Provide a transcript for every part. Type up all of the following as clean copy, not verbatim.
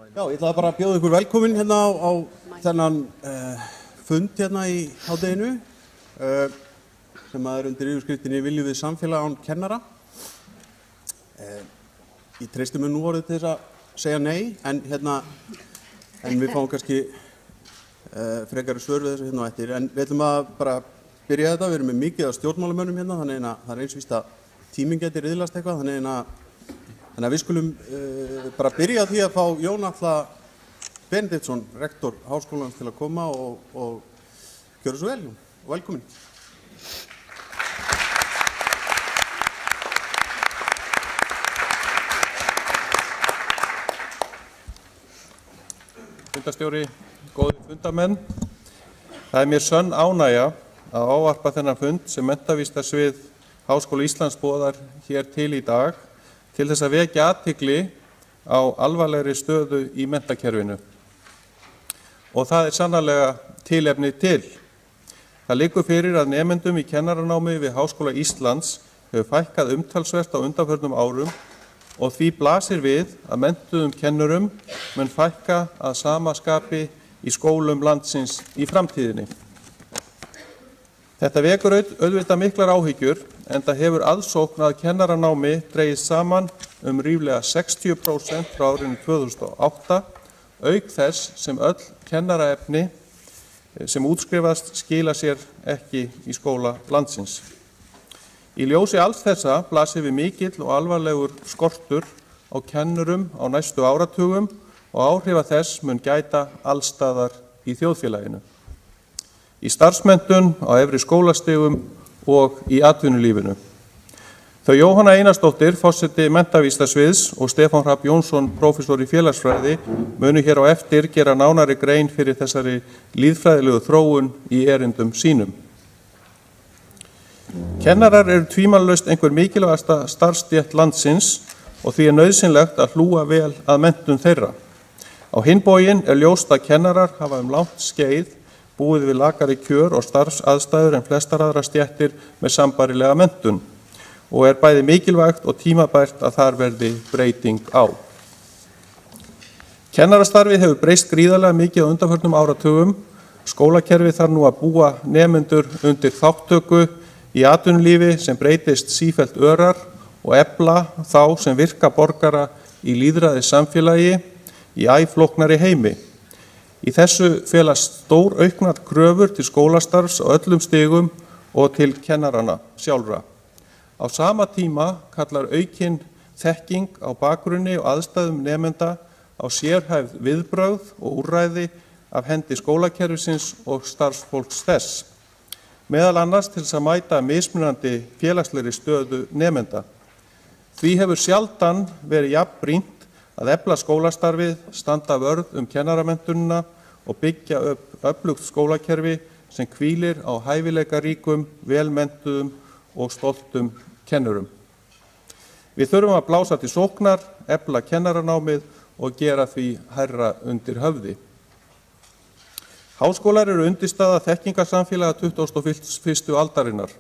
Já, ég ætlaði bara að bjóða ykkur velkomin hérna á þennan fund hérna í hádeginu sem er undir yfirskriftinni Viljum við samfélag án kennara. Ég treysti mér nú orðið til þess að segja nei, en við fáum kannski frekari svör við þessu hérna á eftir. En við ætlum að bara byrja þetta, við erum með mikið af stjórnmálamönnum hérna, þannig að það eins víst að tíminn geti riðlast eitthvað, þannig að við skulum bara byrja því að fá Jón Atla Benediktsson, rektor Háskólans, til að koma og gjöra svo vel, Jón. Velkomin. Fundarstjóri, góðir fundamenn. Það mér sönn ánægja að ávarpa þennan fund sem menntavísindasvið Háskóla Íslands boðar hér til í dag til þess að vekja athygli á alvarlegri stöðu í menntakerfinu. Og það sannarlega tilefni til. Það liggur fyrir að nemendum í kennaranámi við Háskóla Íslands hefur fækkað umtalsvert á undanförnum árum og því blasir við að menntuðum kennurum mun fækka að sama skapi í skólum landsins í framtíðinni. Þetta vekur auðvitað miklar áhyggjur, enda hefur aðsókn að kennaranámi dregist saman ríflega 60% frá árinu 2008, auk þess sem öll kennaraefni sem útskrifast skila sér ekki í skóla landsins. Í ljósi alls þessa blasir við mikill og alvarlegur skortur á kennurum á næstu áratugum og áhrifa þess mun gæta allstaðar í þjóðfélaginu, í starfsmenntun, á efri skólastigum og í atvinnulífinu. Þau Jóhanna Einarsdóttir, forseti menntavísindasviðs, og Stefán Hrafn Jónsson, prófessor í félagsfræði, munu hér á eftir gera nánari grein fyrir þessari lýðfræðilegu þróun í erindum sínum. Kennarar eru tvímælalaust einhver mikilvægasta starfsstétt landsins og því nauðsynlegt að hlúa vel að menntun þeirra. Á hinn bóginn ljóst að kennarar hafa langt skeið búið við lakari kjör og starfsaðstæður en flestar aðrar stéttir með sambærilega menntun og bæði mikilvægt og tímabært að þar verði breyting á. Kennarastarfið hefur breyst gríðarlega mikið á undanförnum áratugum. Skólakerfið þarf nú að búa nemendur undir þátttöku í atvinnulífi sem breytist sífellt örar og efla þá sem virka borgara í lýðræðis samfélagi í æ flóknari heimi. Í þessu felast stór auknar kröfur til skólastarfs á öllum stigum og til kennarana sjálfra. Á sama tíma kallar aukin þekking á bakgrunni og aðstæðum nemenda á sérhæfð viðbrögð og úrræði af hendi skólakerfisins og starfsfólks þess, meðal annars til þess að mæta mismunandi félagslegri stöðu nemenda. Því hefur sjaldan verið jafn brýnt að efla skólastarfið, standa vörð kennaramenntunina og byggja upp öflugt skólakerfi sem hvílir á hæfileikaríkum, velmenntuðum og stoltum kennurum. Við þurfum að blása til sóknar, efla kennaranámið og gera því hærra undir höfði. Háskólar eru undirstaða þekkingarsamfélaga 21. aldarinnar.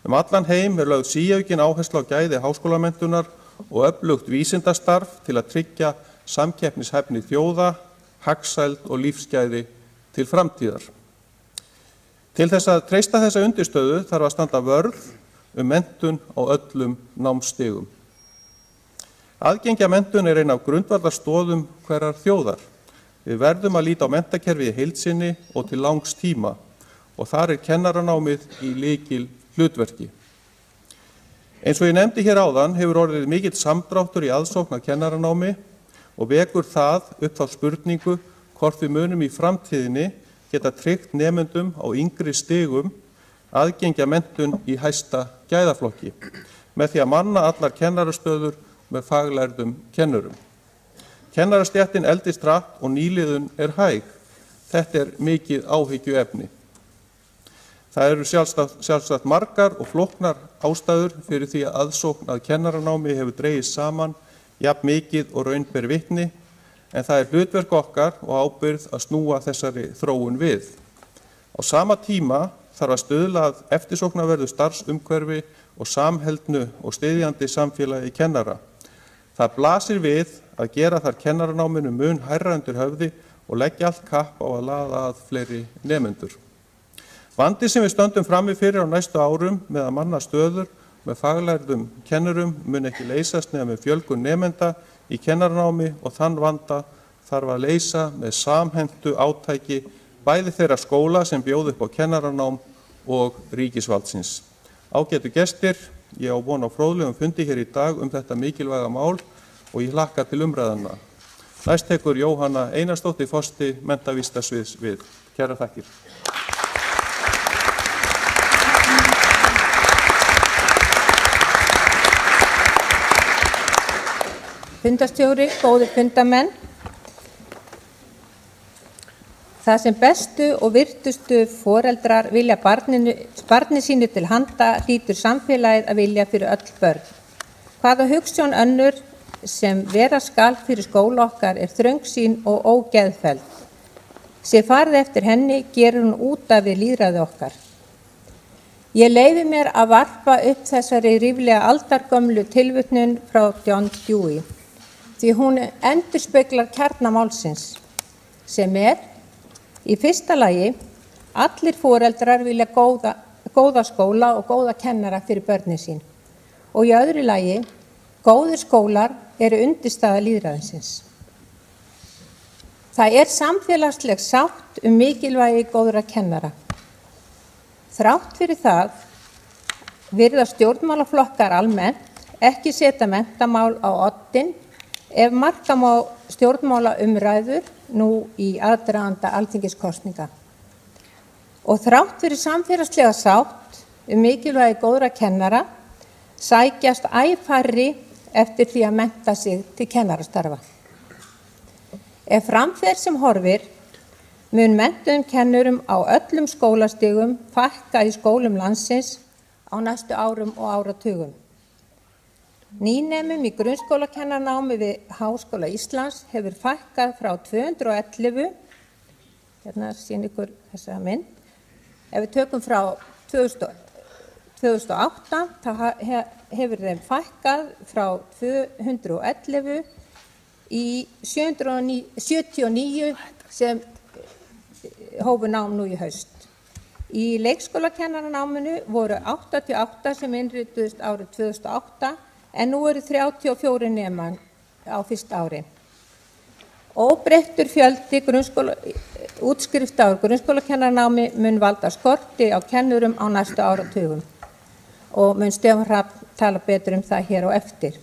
Allan heim lögð síaukin áhersla á gæði háskólamenntunar og öflugt vísindastarf til að tryggja samkeppnishæfni þjóða, hagsæld og lífsgæði til framtíðar. Til þess að treysta þessa undirstöðu þarf að standa vörð menntun á öllum námsstigum. Aðgengi að menntun ein af grundvallarstoðum hverrar þjóðar. Við verðum að líta á menntakerfið í heild sinni og til langs tíma og þar kennaranámið í lykil hlutverki. Eins og ég nefndi hér áðan hefur orðið mikill samdráttur í aðsókn að kennaranámi og vekur það upp þá spurningu hvort við munum í framtíðinni geta tryggt nemendum á yngri stigum aðgengi að menntun í hæsta gæðaflokki með því að manna allar kennarastöður með faglærðum kennurum. Kennarastéttin eldist hratt og nýliðun hæg. Þetta mikið áhyggjuefni. Það eru sjálfsagt margar og flóknar ástæður fyrir því að aðsókn að kennaranámi hefur dregist saman jafn mikið og raun ber vitni, en það hlutverk okkar og ábyrgð að snúa þessari þróun við. Á sama tíma þarf að stuðla að eftirsóknarverðu starfsumhverfi og samheldnu og styðjandi samfélagi kennara. Það blasir við að gera þar kennaranáminu mun hærra undir höfði og leggja allt kapp á að laða að fleiri nemendur. Vandi sem við stöndum frammi fyrir á næstu árum með að manna stöður með faglærðum kennurum mun ekki leysast nema með fjölgun nemenda í kennaranámi og þann vanda þarf að leysa með samhentu átæki bæði þeirra skóla sem bjóða upp á kennaranám og ríkisvaldsins. Ágætu gestir, ég á von á fróðlegum fundi hér í dag þetta mikilvæga mál og ég hlakka til umræðanna. Næst tekur Jóhanna Einarsdóttir forsti menntavísindasviðs við. Kærar þakkir. Fundarstjóri, góðir fundamenn. Það sem bestu og virtustu foreldrar vilja barni sínu til handa hlýtur samfélagið að vilja fyrir öll börn. Hvaða hugsjón önnur sem vera skal fyrir skóla okkar þröngsýn og ógeðfelld. Sé farið eftir henni gerur hún út af við lýðræði okkar. Ég leyfi mér að varpa upp þessari ríflega aldargömlu tilvitnun frá John Dewey, því hún endurspeglar kjarna málsins, sem í fyrsta lagi, allir foreldrar vilja góða skóla og góða kennara fyrir börnin sín. Og í öðru lagi, góðir skólar eru undirstaða lýðræðisins. Það samfélagsleg sátt mikilvægi góðra kennara. Þrátt fyrir það virðast stjórnmálaflokkar almennt ekki setja menntamál á oddinn ef marka má stjórnmálaumræður nú í aðdraganda alþingiskosninga. Og þrátt fyrir samfélagslega sátt mikilvægi góðra kennara sækjast æ færri eftir því að mennta sig til kennarastarfa. Ef fram fer sem horfir mun menntuðum kennurum á öllum skólastigum fækka í skólum landsins á næstu árum og áratugum. Nýnemum í grunnskólakennaranámi við Háskóla Íslands hefur fækkað frá 211, hérna sýn ykkur þessa mynd, ef við tökum frá 2008, þá hefur þeim fækkað frá 211 í 779 sem hófu nám nú í haust. Í leikskólakennaranáminu voru 88 sem innrituðust árið 2008, en nú eru 34 nemendur á fyrsta ári. Óbreyttur fjöldi útskrifta úr grunnskólakennaranámi mun valda skorti á kennurum á næstu áratugum og mun Stefán Hrafn tala betur það hér á eftir.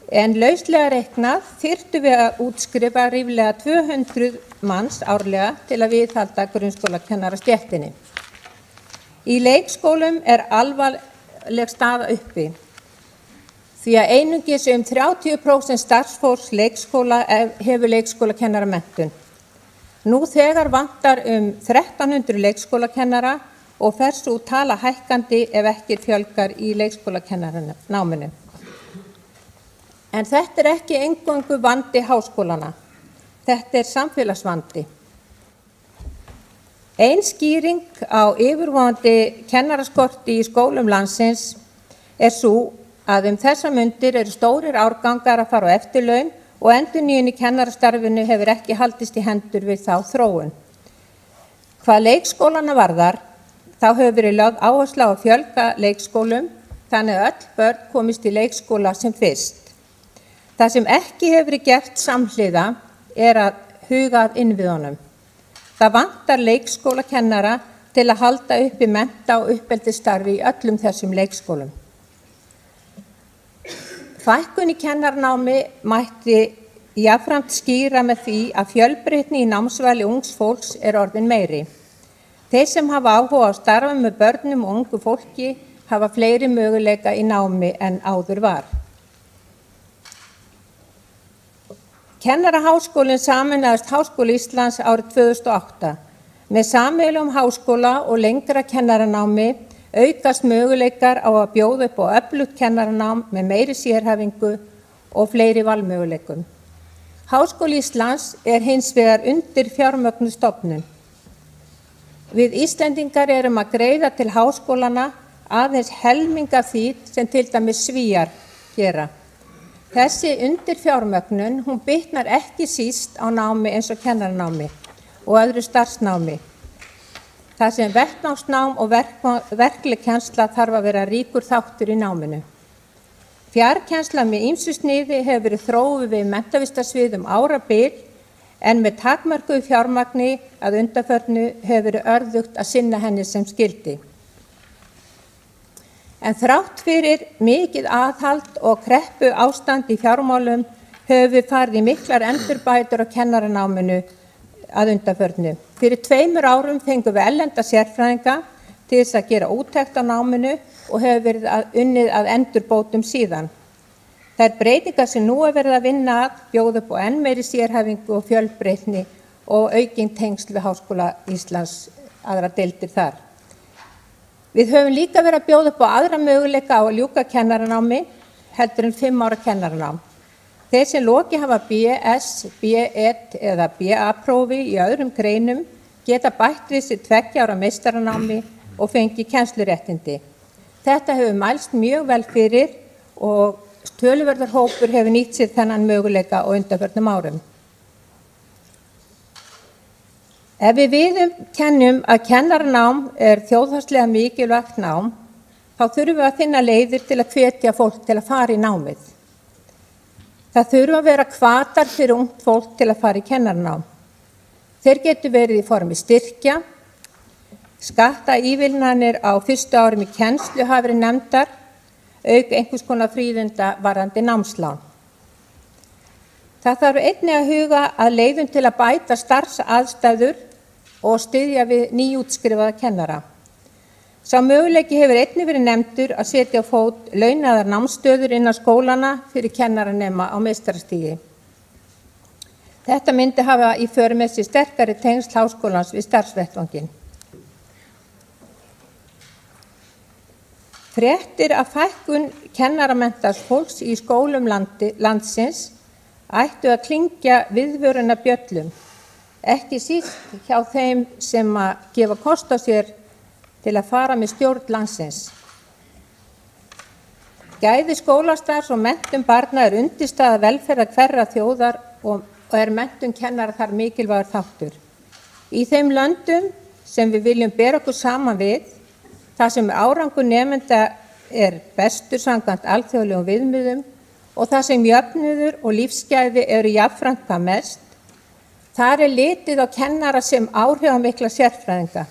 En lauslega reiknað þyrftum við að útskrifa ríflega 200 manns árlega til að viðhalda grunnskólakennarastéttinni. Í leikskólum alvarleg staða uppi, því að einungis 30% starfsfólks leikskóla hefur leikskólakennaramenntun. Nú þegar vantar 1300 leikskólakennara og fer sú tala hækkandi ef ekki fjölgar í leikskólakennaranáminu. En þetta ekki eingöngu vandi háskólana, þetta samfélagsvandi. Ein skýring á yfirvofandi kennaraskorti í skólum landsins sú að þessar mundir eru stórir árgangar að fara á eftirlaun og endurnýjun í kennarastarfinu hefur ekki haldist í hendur við þá þróun. Hvað leikskólana varðar, þá hefur verið lögð áhersla á að fjölga leikskólum þannig að öll börn komist í leikskóla sem fyrst. Það sem ekki hefur verið gert samhliða að huga að innviðunum. Það vantar leikskólakennara til að halda uppi mennta- og uppeldisstarfi í öllum þessum leikskólum. Fækkun í kennaranámi mætti jafnframt skýra með því að fjölbreytni í námsvali ungs fólks orðin meiri. Þeir sem hafa áhuga á að starfa með börnum og ungu fólki hafa fleiri möguleika í námi en áður var. Kennaraháskólinn sameinaðist Háskóli Íslands árið 2008. Með sameiginlegum háskóla og lengra kennaranámi aukast möguleikar á að bjóða upp á öflugt kennaranám með meiri sérhæfingu og fleiri valmöguleikum. Háskóli Íslands hins vegar undir fjármögnuð stofnun. Við Íslendingar erum að greiða til háskólana aðeins helming af því sem til dæmis Svíar gera. Þessi undirfjármögnun, hún bitnar ekki síst á námi eins og kennaranámi og öðru starfsnámi. Það sem verknámsnám og verkleg kennsla þarf að vera ríkur þáttur í náminu. Fjarkennsla með ýmsu sniði hefur verið þróuð við menntavistarsvið árabil, en með takmörkuðu fjármagni að undanförnu hefur verið örðugt að sinna henni sem skyldi. En þrátt fyrir mikið aðhald og kreppu ástand í fjármálum höfum við farið í miklar endurbætur á kennaranáminu að undanförnu. Fyrir 2 árum fengum við erlenda sérfræðinga til þess að gera úttekt á náminu og hefur verið unnið að endurbótum síðan. Þær breytingar sem nú er verið að vinna að bjóða upp á enn meiri sérhæfingu og fjölbreytni og aukin tengsl við Háskóla Íslands, aðra deildir þar. Við höfum líka verið að bjóða upp á aðra möguleika á að ljúka kennaranámi heldur en 5 ára kennaranám. Þeir sem lokið hafa BS, B1 eða BA-prófi í öðrum greinum geta bætt við sér 2 ára meistaranámi og fengi kennsluréttindi. Þetta hefur mælst mjög vel fyrir og töluverður hópur hefur nýtt sér þennan möguleika á undanförnum árum. Ef við viðurkennum að kennaranám er þjóðhagslega mikilvægt nám, þá þurfum við að finna leiðir til að hvetja fólk til að fara í námið. Það þurfa að vera hvatar fyrir ungt fólk til að fara í kennaranám. Þeir getur verið í formi styrkja, skattaívilnanir á fyrstu árum í kennslu hafa verið nefndar, auk einhvers konar fríðinda varðandi námslán. Það þarf einnig að huga að leiðum til að bæta starfsaðstæður og styðja við nýútskrifaða kennara. Sá möguleiki hefur einnig verið nefndur að setja á fót launaðar námsstöður innan skólana fyrir kennaranema á meistarastigi. Þetta myndi hafa í för með sér sterkari tengsl háskólans við starfsvettvanginn. Fréttir af fækkun kennaramenntaðs fólks í skólum landsins ættu að klingja viðvöruna bjöllum, ekki síst hjá þeim sem að gefa kost á sér til að fara með stjórn landsins. Gæði skólastarfs og menntun barna er undirstaða velferðar hverrar þjóðar og er menntun kennara þar mikilvægur þáttur. Í þeim löndum sem við viljum bera okkur saman við, þar sem árangur nemenda er bestur samkvæmt alþjóðlegum viðmiðum og þar sem jöfnuður og lífsgæði eru jafnframt hvað mest, þar er litið á kennara sem áhrifamikla sérfræðinga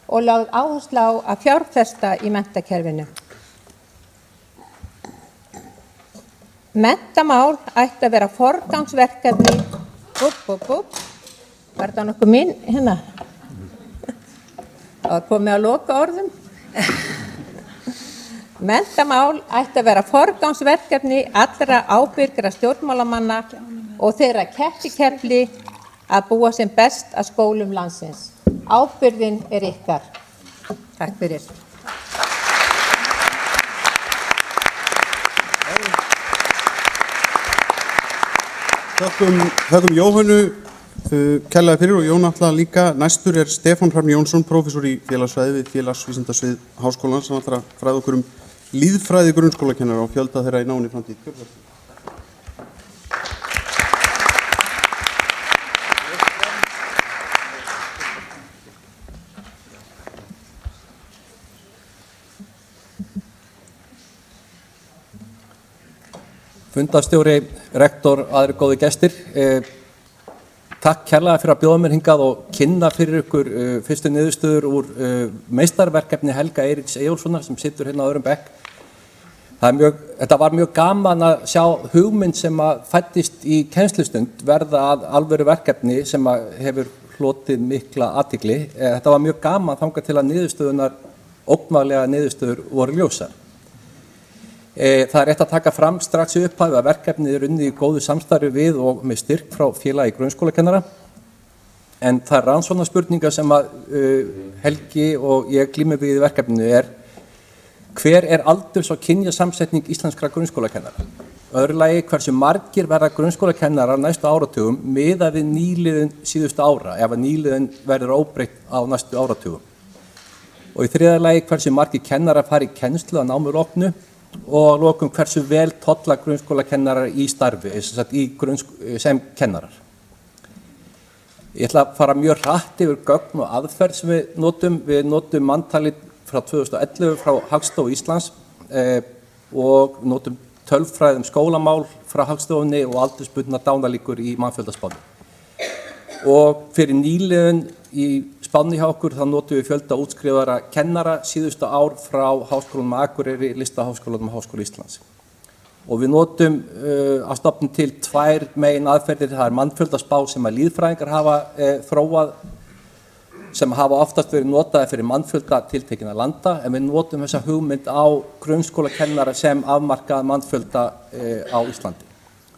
og lögð áherslu á að fjárfesta í menntakerfinu. Menntamál ætti að vera forgangsverkefni. Var þetta nokkuð mín hérna? Það var komið að loka orðum. Menntamál ætti að vera forgangsverkefni allra ábyrgra stjórnmálamanna og þeirra keppikefli að búa sem best að skólum landsins. Ábyrgðin er ykkar. Takk fyrir. Þakkum Jóhönnu kærlega fyrir og Jón Atla líka. Næstur er Stefán Hrafn Jónsson, prófessor í félagsfræði við félagsvísindasvið Háskólans, sem ætlar að fræða okkur lýðfræði grunnskólakennara og fjölda þeirra í náinni framtíð. Fundarstjóri, rektor, aðrir góði gestir. Takk kærlega fyrir að bjóða mér hingað og kynna fyrir ykkur fyrstu niðurstöður úr meistarverkefni Helga Eiríks Eyjólfssonar sem situr hérna á öðrum bekk. Þetta var mjög gaman að sjá hugmynd sem að fæddist í kennslustund verða að alvöru verkefni sem að hefur hlotið mikla athygli. Þetta var mjög gaman þangað til að niðurstöðunar, ógnvænlegar niðurstöður voru ljósar. Það er rétt að taka fram strax í upphafi að verkefnið er unnið í góðu samstarfi við og með styrk frá félagi grunnskólakennara. En það er rannsóknarspurningar sem að Helgi og ég glími við í verkefninu er: hver er aldurs- og kynjasamsetning íslenskra grunnskólakennara? Öðru lagi, hversu margir verða grunnskólakennarar næstu áratugum miðað við nýliðun síðustu ára, ef að nýliðun verður óbreytt á næstu áratugum? Og í þriðja lagi, hversu margir kennarar fara í kennslu að námi loknu? og lokum hversu vel tolla grunnskólakennarar í starfi, sem kennarar. Ég ætla að fara mjög hratt yfir gögn og aðferð sem við notum. Við notum manntalið frá 2011 frá Hagstofu Íslands og notum tölfræði skólamál frá Hagstofunni og aldursbundnar dánalíkur í mannfjöldaspánni. Og fyrir nýliðun í spánni hjá okkur þá notum við fjölda útskrifaðra kennara síðustu ár frá Háskólanum á Akureyri, Listaháskólanum og Háskóla Íslands. Og við notum að stofnum til tvær megin aðferðir. Það mannfjöldaspá sem að lýðfræðingar hafa þróað, sem hafa oftast verið notaði fyrir mannfjölda tiltekinna landa, en við notum þessa hugmynd á grunnskólakennara sem afmarkaða mannfjölda á Íslandi.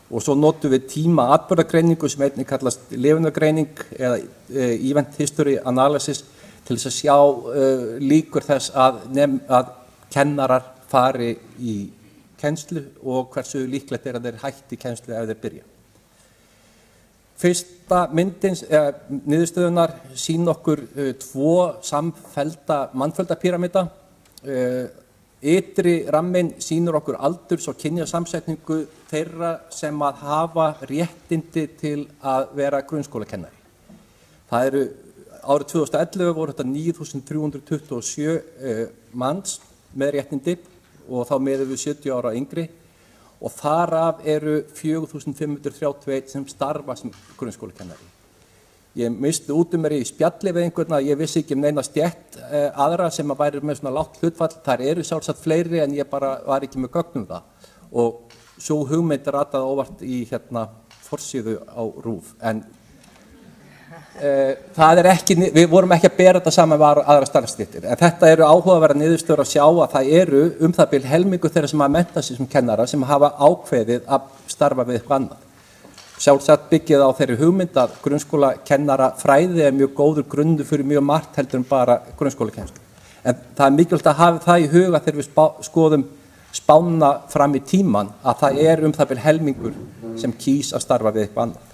Og svo notum við tíma atburðagreiningu sem einnig kallast lifendagreining eða event history analysis til þess að sjá líkur þess að kennarar fari í kennslu og hversu líklegt að þeir hætti kennslu ef þeir byrja. Fyrsta myndin, niðurstöðunar, sýna okkur tvo samfellda mannfjöldapíramída. Ytri ramminn sýnir okkur aldurs- og kynjasamsetningu þeirra sem að hafa réttindi til að vera grunnskólakennari. Það eru, árið 2011 voru þetta 9.327 manns með réttindi og þá meðum við 70 ára yngri og þar af eru 4.531 sem starfa sem grunnskólakennari. Ég misti út mér í spjalli við einhvern að ég vissi ekki neina stétt aðra sem að væri með svona lágt hlutfall. Þar eru sjálfsagt fleiri en ég bara var ekki með gögnum það. Og svo hugmynd rataði óvart í forsíðu á RÚV. En það ekki, við vorum ekki að bera þetta saman við aðra starfsstéttir. En þetta eru áhugaverðar niðurstöður að sjá að það eru það bil helmingur þeirra sem að mennta sig sem kennara sem hafa ákveðið að starfa við eitthvað annað. Sjálfsagt byggið á þeirri hugmynd að grunnskólakennara fræði mjög góður grunnu fyrir mjög margt heldur en bara grunnskólakennslu. En það mikilvægt að hafa það í huga þegar við skoðum spána fram í tíman að það það bil helmingur sem kýs að starfa við eitthvað annað.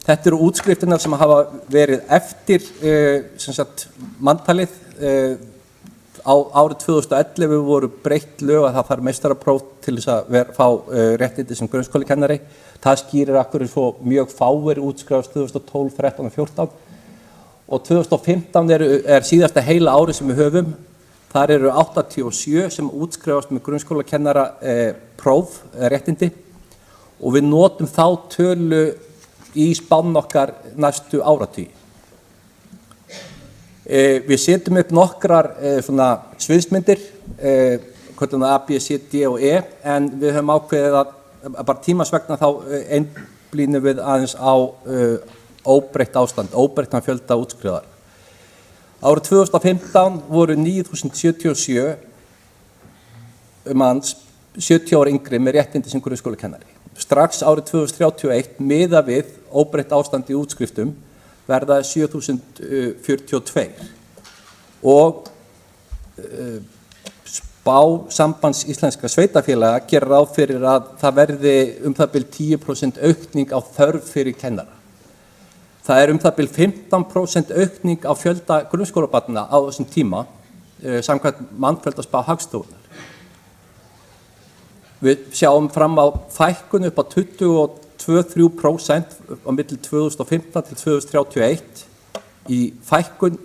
Þetta eru útskriftirnar sem hafa verið eftir manntalið. Á árið 2011 voru breytt lög að það þarf meistarapróf til þess að fá réttindi sem grunnskólakennari. Það skýrir akkur svo mjög fáir útskrifast 2012, 13 og 14. Og 2015 síðasta heila árið sem við höfum. Þar eru 87 sem útskrifast með grunnskólakennara próf, réttindi. Og við notum þá tölu í spánn okkar næstu áratugi. Við setjum upp nokkrar sviðsmyndir, A, B, C, D og E, en við höfum ákveðið að bara tímans vegna þá einblínum við aðeins á óbreytt ástand, óbreyttan fjölda útskrifaðar. Árið 2015 voru 9.077 manns 70 ára yngri með réttindi sem grunnskólakennari. Strax árið 2031 miða við óbreytt ástand í útskriftum verða 7.042 og spá sambands íslenskra sveitafélaga gerir ráð fyrir að það verði það bil 10% aukning á þörf fyrir kennara. Það það bil 15% aukning á fjölda grunnskólabarna á þessum tíma samkvæmt mannfjöldaspá Hagstofunnar. Við sjáum fram á fækkun upp á 22-23% á milli 2015 til 2031 í fækkun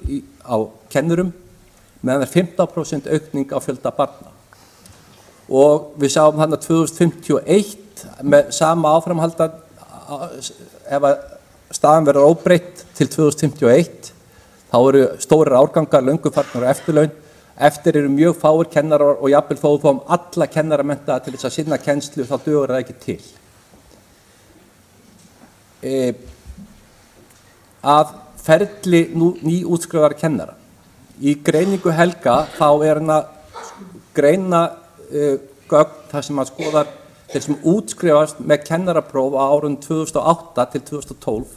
á kennurum meðan 15% aukning á fjölda barna. Og við sjáum þarna 2051 með sama áframhalda ef að staðan verður óbreytt til 2051 þá eru stórir árgangar löngu farnir á eftirlaun. Eftir eru mjög fáir kennarar og jafnvel þó við fáum alla kennaramenntaða til þess að sinna kennslu þá dugar það ekki til. Að ferli nýútskrifaðra kennara. Í greiningu Helga þá hann að greina gögn þar sem að skoðar þeir sem útskrifast með kennarapróf á árunum 2008 til 2012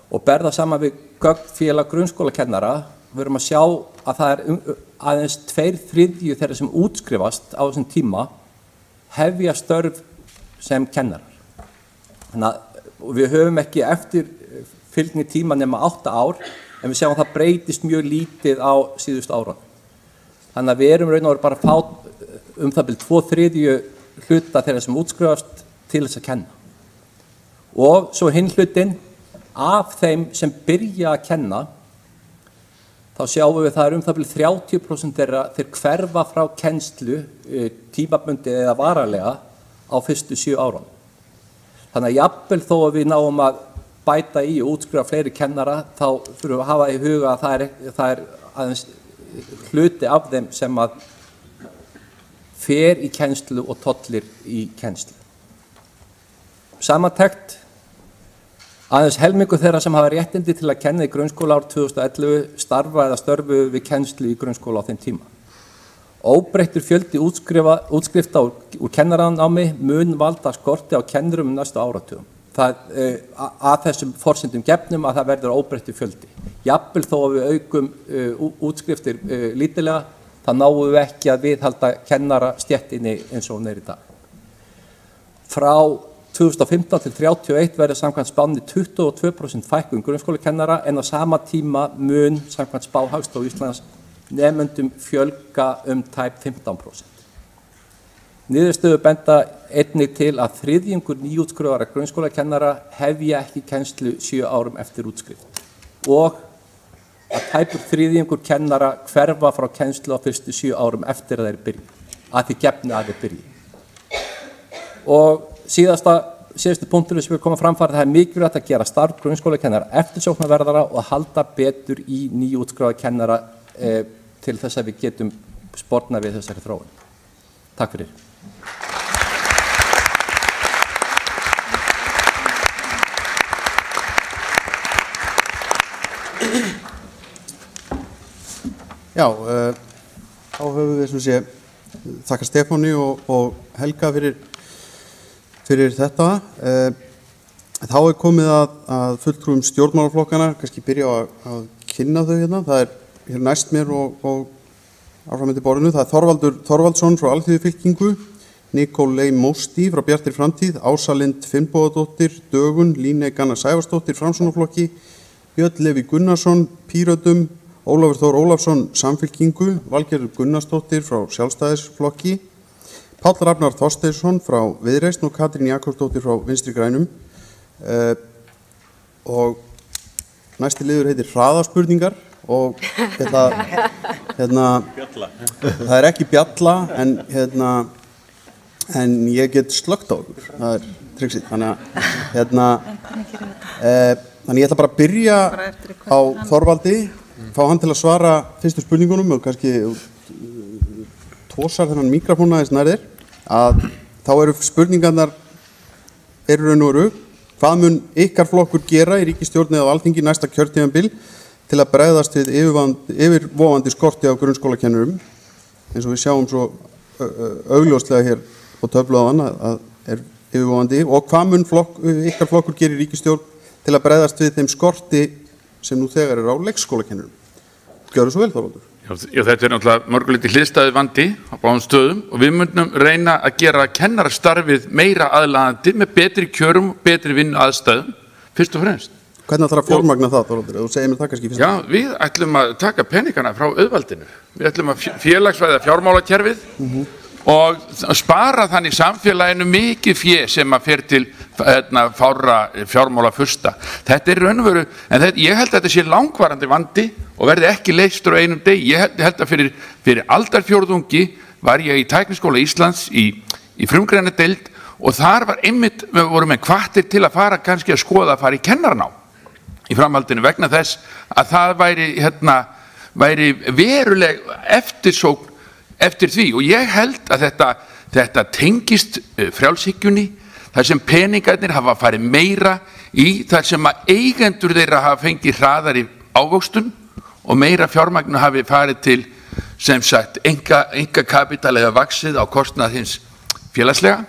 og ber það saman við gögn félag grunnskólakennara. Við erum að sjá að það aðeins 2/3 þeirra sem útskrifast á þessum tíma hefja störf sem kennarar. Þannig að við höfum ekki eftirfylgni tíma nema 8 ár en við sjáum að það breytist mjög lítið á síðustu ára. Þannig að við erum raun og veru bara að fá það bil 2/3 hluta þeirra sem útskrifast til þess að kenna. Og svo hinn hlutin, af þeim sem byrja að kenna, þá sjáum við það það bil 30% þeirra þeir hverfa frá kennslu tímabundið eða varanlega á fyrstu 7 árum. Þannig að jafnvel þó að við náum að bæta í og útskrifa fleiri kennara, þá þurfum við að hafa í huga að það er aðeins hluti af þeim sem að fer í kennslu og tollir í kennslu. Samantekt, aðeins helmingur þeirra sem hafa réttindi til að kenna í grunnskóla árið 2011 starfa eða störfu við kennslu í grunnskóla á þeim tíma. Óbreyttur fjöldi útskrifta úr kennaranámi mun valda skorti á kennurum næstu áratugum. Að þessum forsendum gefnum að það verður óbreyttur fjöldi. Jafnvel þó að við aukum útskriftir lítilega, þá náum við ekki að viðhalda kennarastéttinni eins og hún í dag. Frá 2015 til 31 verður samkvæmt spánni 22% fækkun grunnskólakennara en á sama tíma mun samkvæmt spá Hagstofu Íslands nemendum fjölga tæp 15%. Niðurstöður benda einnig til að þriðjungur nýútskrifaðra grunnskólakennara hefja ekki kennslu 7 árum eftir útskrift og að tæpur þriðjungur kennara hverfa frá kennslu á fyrstu 7 árum eftir að þeir byrji, að því gefnu að þeir byrji. Og síðustu punkturinn sem við komum framfæri, það er mikilvægt að gera starf grunnskólakennara eftirsóknarverðara og halda betur í nýútskrifaða kennara til þess að við getum spornað við þessari þróun. Takk fyrir. Já, þá höfum við sem sé þakka Stefáni og Helga fyrir þetta. Þá er komið að fulltrúum stjórnmálaflokkana, kannski byrja á að kynna þau hérna. Það er hér næst mér og áfram eftir borðinu. Það er Þorvaldur Þorvaldsson frá Alþýðufylkingu, Nikolai Mósti frá Bjartri framtíð, Ása Lind Finnbogadóttir, Dögun, Líneik Anna Sævarsdóttir, Framsóknarflokki, Björn Leví Gunnarsson, Pírötum, Ólafur Þór Ólafsson, Samfylkingu, Valgerður Gunnarsdóttir frá Sjálfstæðisflokki, Páll Rafnar Þorsteinsson frá Viðreisn og Katrín Jakobsdóttir frá Vinstri grænum. Og næsti liður heitir hraðaspurningar og það er ekki bjalla en ég get slökkt á okkur, það er triksið. Þannig ég ætla bara að byrja á Þorvaldi, fá hann til að svara fyrstu spurningunum og kannski tósar þennan mikrofónu aðeins nær þér, að þá eru spurningarnar raun og veru: hvað mun ykkar flokkur gera í ríkisstjórn eða á Alþingi næsta kjörtímabil til að bregðast við yfirvofandi skorti á grunnskólakennurum, eins og við sjáum svo augljóslega hér á töflu áðan að er yfirvofandi, og hvað mun ykkar flokkur gera í ríkisstjórn til að bregðast við þeim skorti sem nú þegar á leikskólakennurum. Gjörðu svo vel, Þorvaldur. Já, þetta er náttúrulega mörgulítið hliðstæðu vandi á báðum stöðum og við myndum reyna að gera kennarastarfið meira aðlaðandi með betri kjörum, betri vinnuaðstæðum, fyrst og fremst. Hvernig ætlar að fjármagna það, Þorvaldur? Þú segir mér það kannski fyrst. Já, við ætlum að taka peningana frá auðvaldinu. Við ætlum að félagsvæða fjármálakerfið og spara þannig samfélaginu mikið fé sem að fer til fárra fjármálafusta. Þetta er raun og veru, en ég held að þetta sé langvarandi vandi og verði ekki leystur á einum degi. Ég held að fyrir aldarfjórðungi var ég í Tækniskóla Íslands í frumgreinadeild og þar var einmitt, við vorum með hvattir til að fara kannski að skoða að fara í kennaranám í framhaldinu vegna þess að það væri veruleg eftirsókn eftir því, og ég held að þetta tengist frjálshyggjunni, þar sem peningarnir hafa farið meira í þar sem að eigendur þeirra hafa fengið hraðari ávöxtun og meira fjármagn hafi farið til, sem sagt, einkakapital eða vaxið á kostnað hins félagslega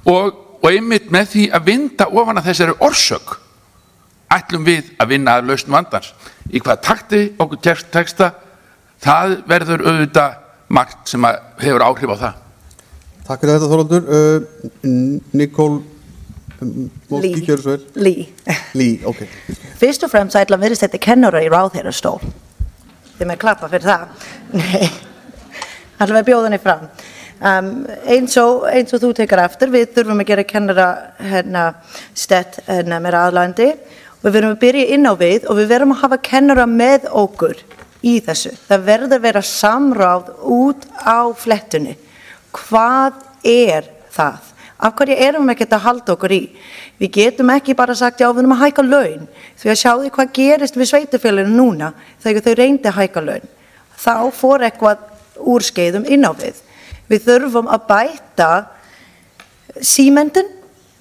og einmitt með því að vinda ofan að þessari orsök ætlum við að vinna að lausn vandans. Í hvað takti okkur teksta, það verður auðvitað margt sem hefur áhrif á það. Takk fyrir þetta, Þorvaldur. Nicole Mósti, gjör svo vel. Lee, ok. Fyrst og fremst ætla að setja kennara í ráðherrastól. Þið með klappa fyrir það. Nei. Ætla að bjóða henni fram. Eins og þú tekur eftir, við þurfum að gera kennara stett meira aðlandi og við verðum að byrja inn á við og við verðum að hafa kennara með okkur í þessu. Það verður að vera samráð út á flettunni. Hvað það? Af hverju erum við ekki að halda okkur í? Við getum ekki bara sagt, já, við erum að hækka laun. Því að sjáðu hvað gerist við sveitarfélaginu núna þegar þau reyndi að hækka laun. Þá fór eitthvað úrskeiðum inn á við. Við þurfum að bæta símentin,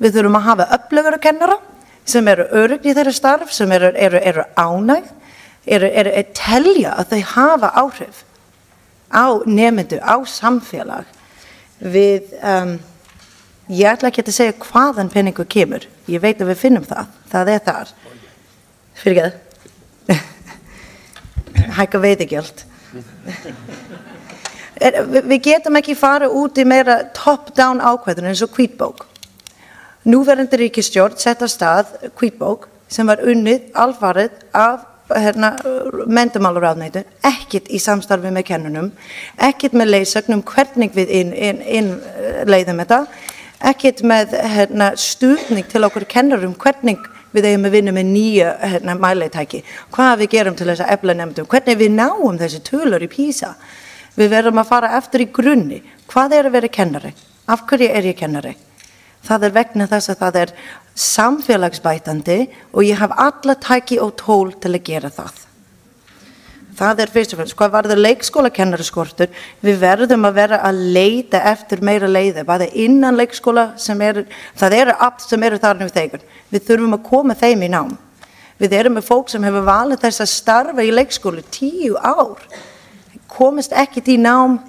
við þurfum að hafa öflugara kennara sem eru örugg í þeirra starf, sem eru ánægð, eru telja að þau hafa áhrif á nemendur, á samfélag. Ég ætla ekki að segja hvaðan peningur kemur. Ég veit að við finnum það. Það þar. Fyrirgeðu. Hækka veiðigjöld. Við getum ekki fara út í meira top-down ákveðun eins og hvítbók. Núverandi ríkisstjórn sett af stað hvítbók sem var unnið alfarið af menntamálaráðuneytinu, ekkert í samstarfi með kennunum, ekkert með leiðsögn hvernig við innleiðum þetta, ekkert með stuðning til okkur kennarum, hvernig við eigum að vinna með nýja mæleitæki, hvað við gerum til þess að efla nemendum, hvernig við náum þessi tölur í PISA. Við verðum að fara eftir í grunni. Hvað að vera kennari? Af hverju ég kennari? Það vegna þess að það samfélagsbætandi og ég haf alla tæki og tól til að gera það. Það fyrst og fremst. Hvað varðar leikskólakennaraskortur? Við verðum að vera að leita eftir meira leiði. Bæði innan leikskóla það eru allt sem eru þar nú þegar. Við þurfum að koma þeim í nám. Við erum með fólk sem hefur valið þess að starfa í leikskólu 10 ár. Komist ekkert í nám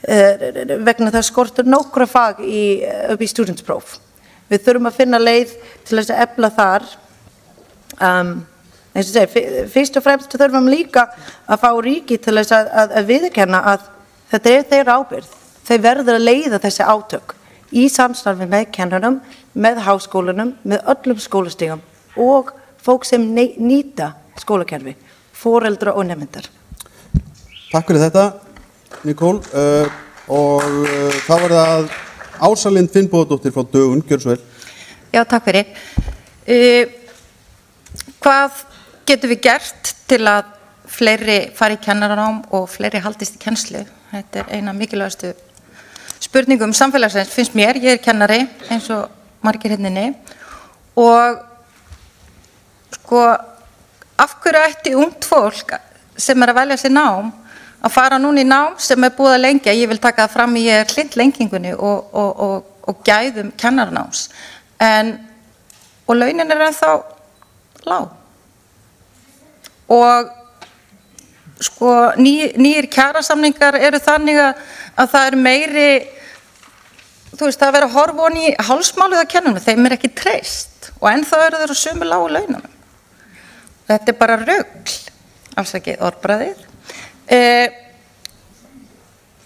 vegna það skortur nokkra fag upp í stúdentspróf. Við þurfum að finna leið til þess að efla þar. Eins og segja, fyrst og fremst þurfum líka að fá ríki til þess að viðurkenna að þetta þeirra ábyrgð. Þeir verður að leiða þessi átök í samstarfi með kennarum, með háskólunum, með öllum skólastigum og fólk sem nýta skólakerfi, foreldra og nemendar. Takk fyrir þetta, Nicole. Þá var það Ása Lind Finnbogadóttir frá Dögun, gjörðu svo vel. Já, takk fyrir. Hvað getum við gert til að fleiri fari í kennaranám og fleiri haldist í kennslu? Þetta eina mikilvægastu spurningum samfélagsins, finnst mér. Ég kennari, eins og margir hérna. Og sko, af hverju ætti ungt fólk sem að velja sér nám að fara núna í nám sem búið að lengja? Ég vil taka það fram, ég hlynnt lengingunni og gæðum kennaranáms. Og launin ennþá lág. Og sko, nýjir kjarasamningar eru þannig að það meiri, þú veist, það verið að horfa ofan í hálsmálið á kennunum, þeim ekki treyst. Og ennþá eru þeir á sömu lágu laununum. Þetta bara rugl, afsakið orðbragðið.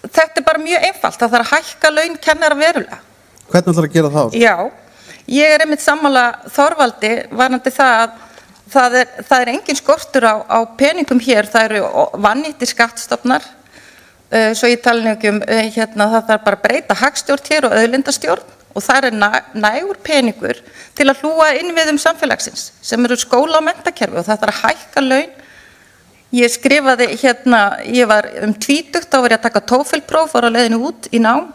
Þetta bara mjög einfalt, það þarf að hækka laun kennara verulega. Hvernig ætlar að gera það? Já, ég einmitt sammála Þorvaldi varðandi það að það engin skortur á peningum hér, það eru vannýttir skattstofnar, svo ég tala nú ekki það þarf bara að breyta hagstjórn hér og auðlindastjórn og það nægur peningur til að hlúa innviðum samfélagsins sem eru skóla og menntakerfi og það þarf að hækka laun. Ég skrifaði ég var 20, þá var ég að taka TOEFL-próf, var á leiðinu út í nám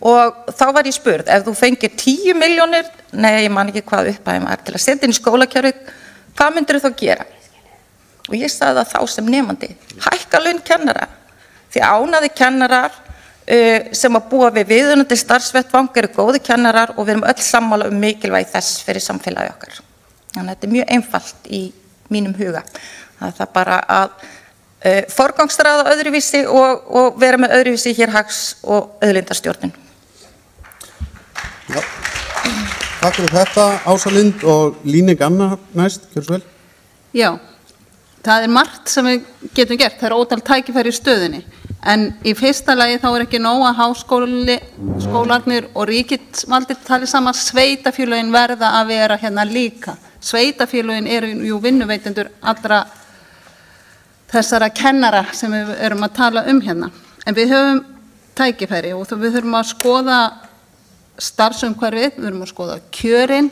og þá var ég spurð, ef þú fengir 10 milljónir, nei, ég man ekki hvað upphæðin var, til að setja inn í skólakerfi, hvað myndir þú þá gera? Og ég sagði það þá sem nemandi, hækka laun kennara, því ánægðir kennarar sem að búa við viðunandi starfsvettvang eru góðir kennarar og við erum öll sammála mikilvægi þess fyrir samfélagi okkar. Þannig að þetta mjög einfalt í mínum huga. Það bara að forgangsraða öðruvísi og vera með öðruvísi hér hags- og auðlindastjórnin. Já, takk fyrir þetta, Ása Lind og Líneik Anna næst, gjörðu svo vel. Já, það margt sem við getum gert, það ótal tækifæri í stöðunni, en í fyrsta lagi þá ekki nóg að háskólarnir og ríkisvaldið tali saman, sveitarfélögin verða að vera hérna líka. Sveitarfélögin eru jú vinnuveitendur allra þessara kennara sem við erum að tala hérna. En við höfum tækifæri og við þurfum að skoða starfsumhverfið, við þurfum að skoða kjörin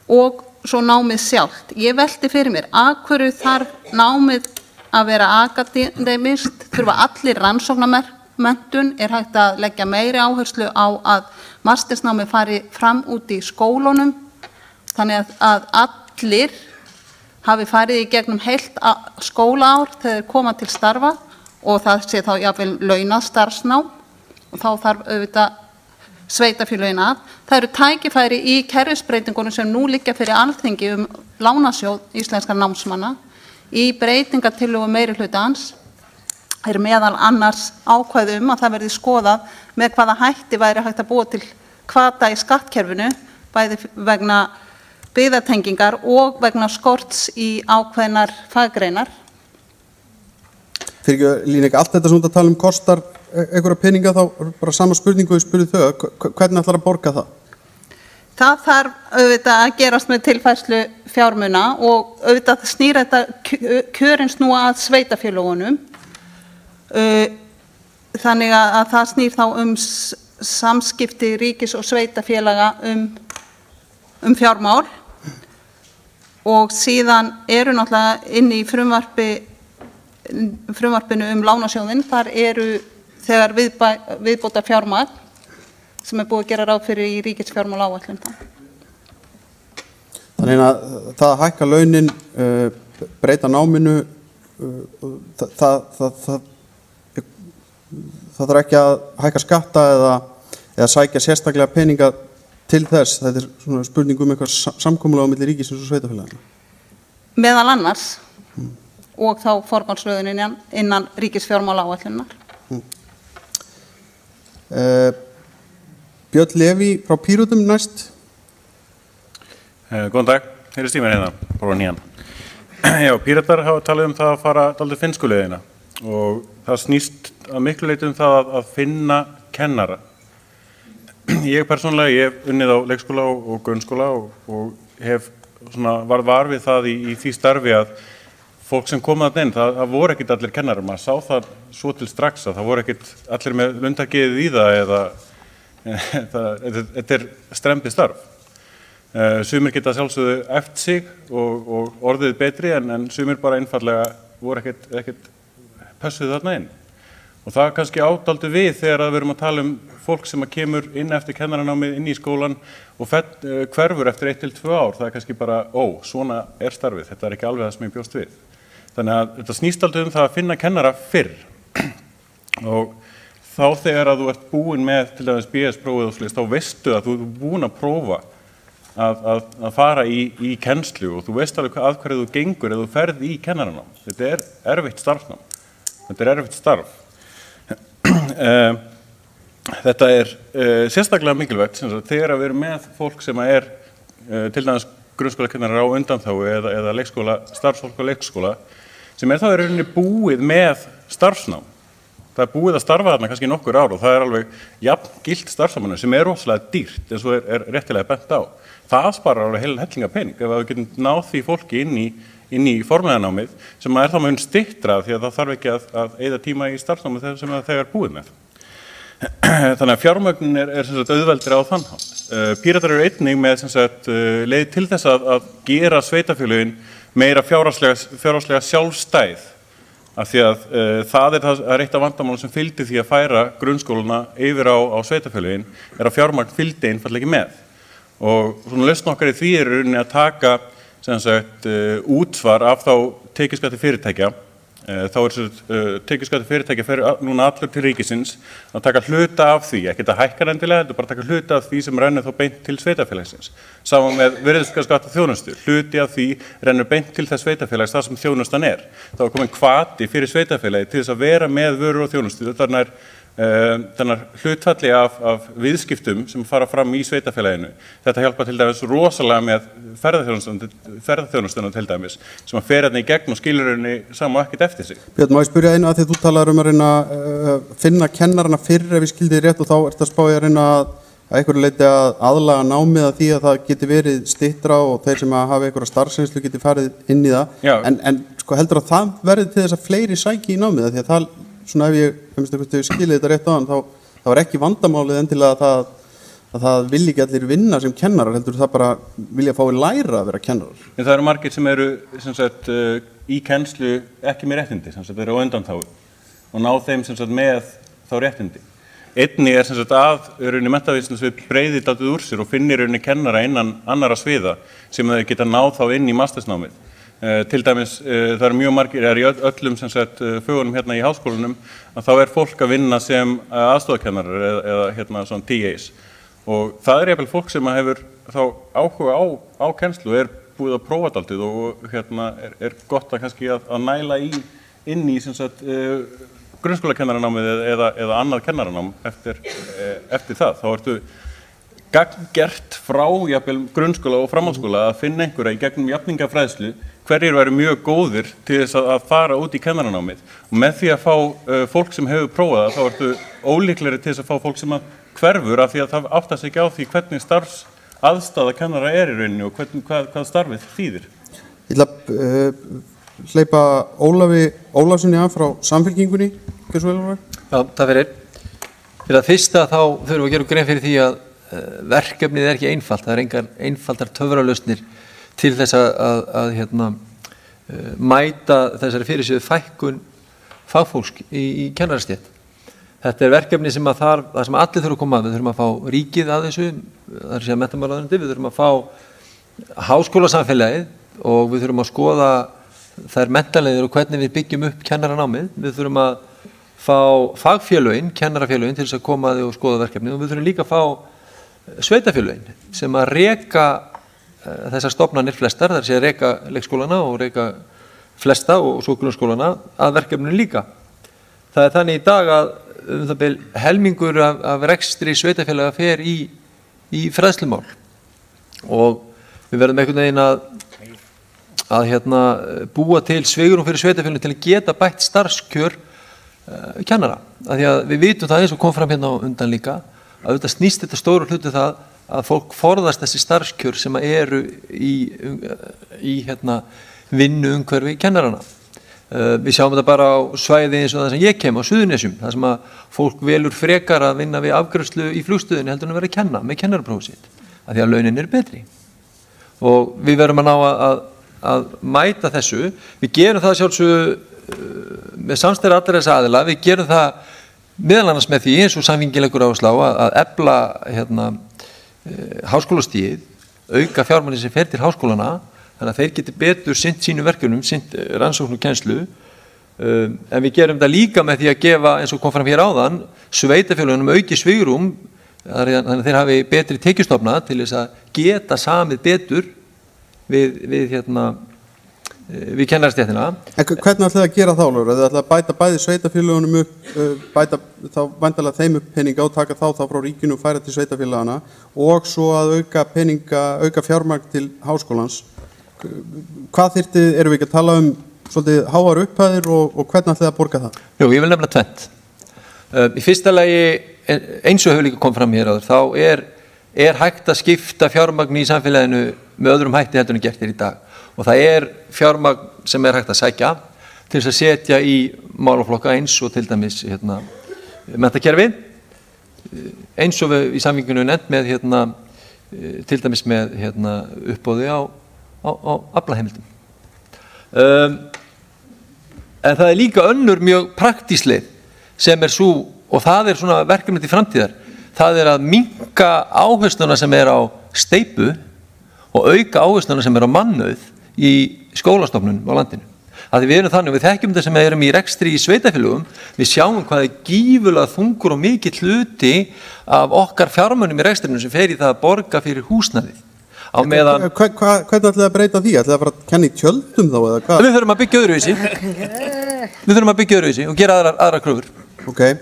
og svo námið sjálft. Ég velti fyrir mér, af hverju þarf námið að vera akademist, þurfa allir rannsóknarmenntun, hægt að leggja meiri áherslu á að mastersnámið fari fram út í skólunum, þannig að allir hafi farið í gegnum heilt skólaár þegar þeir koma til starfa og það sé þá jafnvel launað starfsnám og þá þarf auðvitað sveitarfélögin að. Það eru tækifæri í kerfisbreytingunum sem nú liggja fyrir Alþingi lánasjóð íslenskra námsmanna í breytingatillögu meirihlutans meðal annars ákvæði að það verði skoðað með hvaða hætti væri hægt að búa til hvata í skattkerfinu, bæði vegna byggðatengingar og vegna skorts í ákveðnar faggreinar. Líneik, allt þetta sem þú tala kostar einhverja peninga, þá bara sama spurningu við spurðum þau, hvernig ætlar að borga það? Það þarf auðvitað að gerast með tilfærslu fjármuna og auðvitað snýr þetta kjörin snúa að sveitarfélögunum. Þannig að það snýr þá samskipti ríkis og sveitarfélaga fjármál og síðan eru náttúrulega inn í frumvarpinu lánasjóðinn, þar eru þegar viðbóta fjármagn sem búið að gera ráð fyrir í ríkisfjármálaáætlun. Þannig að það að hækka launin, breyta náminu, það þarf ekki að hækka skatta eða sækja sérstaklega peninga til þess. Þetta svona spurning eitthvað samkomulag á milli ríkisins og sveitarfélaganna. Meðal annars og þá forgangsröðunin innan ríkisfjármálaáætlunar. Björn Leví frá Pírötum næst. Góðan dag, hér Stímar hérna, bara nýjan. Já, Pírötar hafa talið það að fara dálítið finnsku leiðina og það snýst að miklu leyti það að finna kennara. Ég persónulega, ég hef unnið á leikskóla og grunnskóla og hef var við það í því starfi að fólk sem kom þarna inn, það voru ekkert allir kennarar, maður sá það svo til strax að það voru ekkert allir með lundagiðið í það eða þetta strembið starf. Sumir geta sjálfsögðu eftir sig og orðið betri en sumir bara einfallega voru ekkert pössuð þarna inn. Og það kannski ádáldi við þegar við erum að tala fólk sem kemur inn eftir kennaranámið inn í skólan og hverfur eftir 1 til 2 ár. Það kannski bara, svona starfið, þetta ekki alveg það sem ég bjóst við. Þannig að þetta snýst aldrei það að finna kennara fyrr. Og þá þegar að þú ert búin með til dæmis BS-prófið og slíkt, þá veistu að þú ert búin að prófa að fara í kennslu og þú veist alveg að hverju þú gengur ef þú ferð í kennaranám. Þetta erfitt starfnám. Þetta erfitt starf. Þetta sérstaklega mikilvægt þegar við erum með fólk sem til dæmis grunnskólakennarar á undanþágu eða leikskóla, starfsfólk á leikskóla sem þá í rauninni búið með starfsnám. Það búið að starfa þarna kannski nokkur ár og það alveg jafn gilt starfsnáminu sem rosalega dýrt eins og réttilega bent á. Það sparar alveg heil hellinga pening ef við getum náð því fólki inn í formleganámið sem þá mun styttra því að það þarf ekki að eyða tíma í starfsnámið sem það þegar búið með. Þannig að fjármögnunin auðveldri á þann hátt. Píratar eru einnig með leið til þess að gera sveitarfélögin meira fjárhagslega sjálfstæð af því að það eitt af vandamálum sem fylgdi því að færa grunnskóluna yfir á sveitarfélögin að fjármagn fylgdi einfaldlega ekki með. Og svona lausn okkar í því rauninni að taka útsvar af þá tekjuskatti fyrirtækja. Þá tekjuskatti fyrirtækja fer núna allur til ríkisins að taka hluta af því, ekki að hækka endilega, heldur bara taka hluta af því sem rennur þá beint til sveitarfélagsins. Saman með virðisaukaskatt og þjónustu, hluti af því rennur beint til þess sveitarfélags þar sem þjónustan er. Það var komin hvati fyrir sveitarfélagi til þess að vera með vörur og þjónustu. Þannig hlutfalli af viðskiptum sem fara fram í sveitarfélaginu. Þetta hjálpa til dæmis rosalega með ferðaþjónustuna til dæmis sem fer hérna í gegn og skilur henni saman og ekkert eftir sig. Björn, má ég spyrja einu að því þú talar að reyna að finna kennarana fyrr ef ég skildi rétt og þá það spáið að reyna að einhverju leyti að aðlaga námið að því að það geti verið styttra og þeir sem hafa einhverja starfsreynslu geti farið inn í það. En heldur að það verði til þess að fleiri sæki í námið því að það svona ef ég skilið þetta rétt á hann þá það var ekki vandamálið endilega að það vilja ekki allir vinna sem kennarar, heldur það bara vilja fái læra að vera kennarar. En það eru margir sem eru sem sagt, í kennslu ekki með réttindi, sem sagt, eru á undanþágu og ná þeim sem sagt, með þá réttindi. Einnig sem sagt, að menntavísindasvið breiði dálítið úr sér og finnir kennara innan annarra sviða sem þeir geta náð þá inn í mastersnámið. Til dæmis, það eru mjög margir, í öllum sem sagt, fögunum hérna í háskólanum, að þá fólk að vinna sem aðstoðarkennarar eða svona TAs. Og það jafnvel fólk sem hefur þá áhuga á kennslu og búið að prófa dálítið og gott að kannski að næla inn í sem sagt, grunnskólakennarannámið eða annað kennaranám eftir það. Þá ertu gagngert frá jafnvel grunnskóla og framhaldsskóla að finna einhverja í gegnum jafningafræðslu hverjir væru mjög góðir til þess að fara út í kennaranámið. Og með því að fá fólk sem hefur prófað það, þá ertu ólíklegri til þess að fá fólk sem að hverfur af því að það áttast ekki á því hvernig starfsaðstaða kennara í rauninni og hvað starfið þýðir. Ég ætla að hleypa Ólafi Ólafssoni af frá Samfylkingunni. Gjörðu svo vel, Ólafur. Já, það fyrir að fyrsta þá þurfum við að gera grein fyrir því að verkefnið ekki einfalt. Það engar einfaldar töfralausnir til þess að mæta þessari fyrirsögðu fækkun fagfólks í kennarastétt. Þetta verkefni sem þar sem allir þurfa að koma að. Við þurfum að fá ríkið að þessu, það að segja menntamálaráðuneytið, við þurfum að fá háskólasamfélagið og við þurfum að skoða þær menntaleiðir og hvernig við byggjum upp kennaranámið. Við þurfum að fá fagfélögin, kennarafélögin til þess að koma að þau og skoða verkefnið og við þurfum líka að fá sveitafélögin sem að reka þessar stofnanir flestar, það er að segja reka leikskólana og reka flesta og svo grunnskólana að verkefninu líka. Það þannig í dag að það bil helmingur af rekstri sveitafélaga fer í fræðslumál og við verðum einhvern veginn að búa til svigrúm fyrir sveitafélagin til að geta bætt starfskjör kennara. Af því að við vitum það eins og kom fram hérna á undan líka að auðvitað snýst þetta stóru hluti það að fólk forðast þessi starfskjör sem eru í vinnuumhverfi kennarana. Við sjáum þetta bara á svæði eins og það sem ég kem á Suðurnesjum, það sem að fólk velur frekar að vinna við afgreiðslu í flugstöðinni heldur en að vera að kenna með kennaraprófið sitt, af því að launin betri. Og við verðum að ná að mæta þessu. Við gerum það sjálfsögðu með samstæður allra þessa aðila, við gerum það meðal annars með því eins og Samfylkingin leggur áherslu á að efla háskólastigið, auka fjármagn sem fer til háskólana, þannig að þeir geti betur sinnt sínum verkefnum, sinnt rannsókn og kennslu. En við gerum það líka með því að gefa, eins og kom fram hér áðan, sveitafélögunum auki svigrúm, þannig að þeir hafi betri tekjustofna til þess að geta samið betur við kennarastéttina. En hvernig ætlaði að gera þá, Ólafur? Þið ætlaði að bæta bæði sveitafélögunum upp, bæta þá væntanlega þeim upp peninga og taka þá frá ríkinu og færa til sveitafélagana og svo að auka fjármagn til háskólans. Hvað erum við ekki að tala svolítið háar upphæðir og hvernig ætlaði að borga það? Jú, ég vil nefna tvennt. Í fyrsta lagi, eins og hefur líka komið fram hér áður, þá er hægt að skipta fjármagn í samfélaginu með öðrum hætti heldur en gert í dag. Og það fjármagn sem hægt að sækja til þess að setja í málaflokka eins og til dæmis menntakerfi, eins og við í Samfylkingunni nefnt með til dæmis með uppboði á aflaheimildum. En það líka önnur mjög praktísk leið sem svo, og það svona verkefni til framtíðar, það að minnka áhersluna sem á steypu og auka áhersluna sem á mannauð í skólastofnunum á landinu. Af því við erum þannig, við þekkjum þetta sem erum í rekstri í sveitafélögum, við sjáum hvað gífurlega þungur og mikill hluti af okkar fjármunum í rekstrinu sem fer í það að borga fyrir húsnæði. Hvernig ætlaði að breyta því? Ætlaði að fara að kenna í tjöldum þá eða hvað? Við þurfum að byggja öðruvísi og gera aðra kröfur. Okay.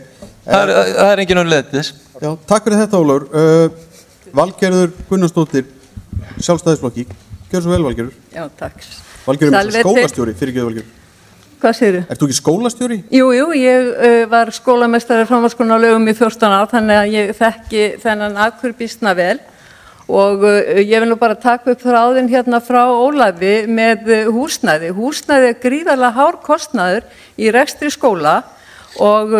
Það engin önnur leið til þess. Já, takk fyrir þetta, Ólafur. Valgerður Gunnarsdóttir, Sjálfstæðisflokki. Gjörðu svo vel, Valgerður. Já, takk. Valgerður skólastjóri, fyrirgefðu Valgerður. Hvað segirðu? Ert þú ekki skólastjóri? Jú, ég var skólameistari framhaldsskólanum á Laugum í 14 ár, þannig að ég þekki þennan atburð býsna vel. Og ég vil nú bara taka upp þráðinn hérna frá Ólafi með húsnæði. Húsnæði gríðarlega hár kostnaður í rekstri skóla og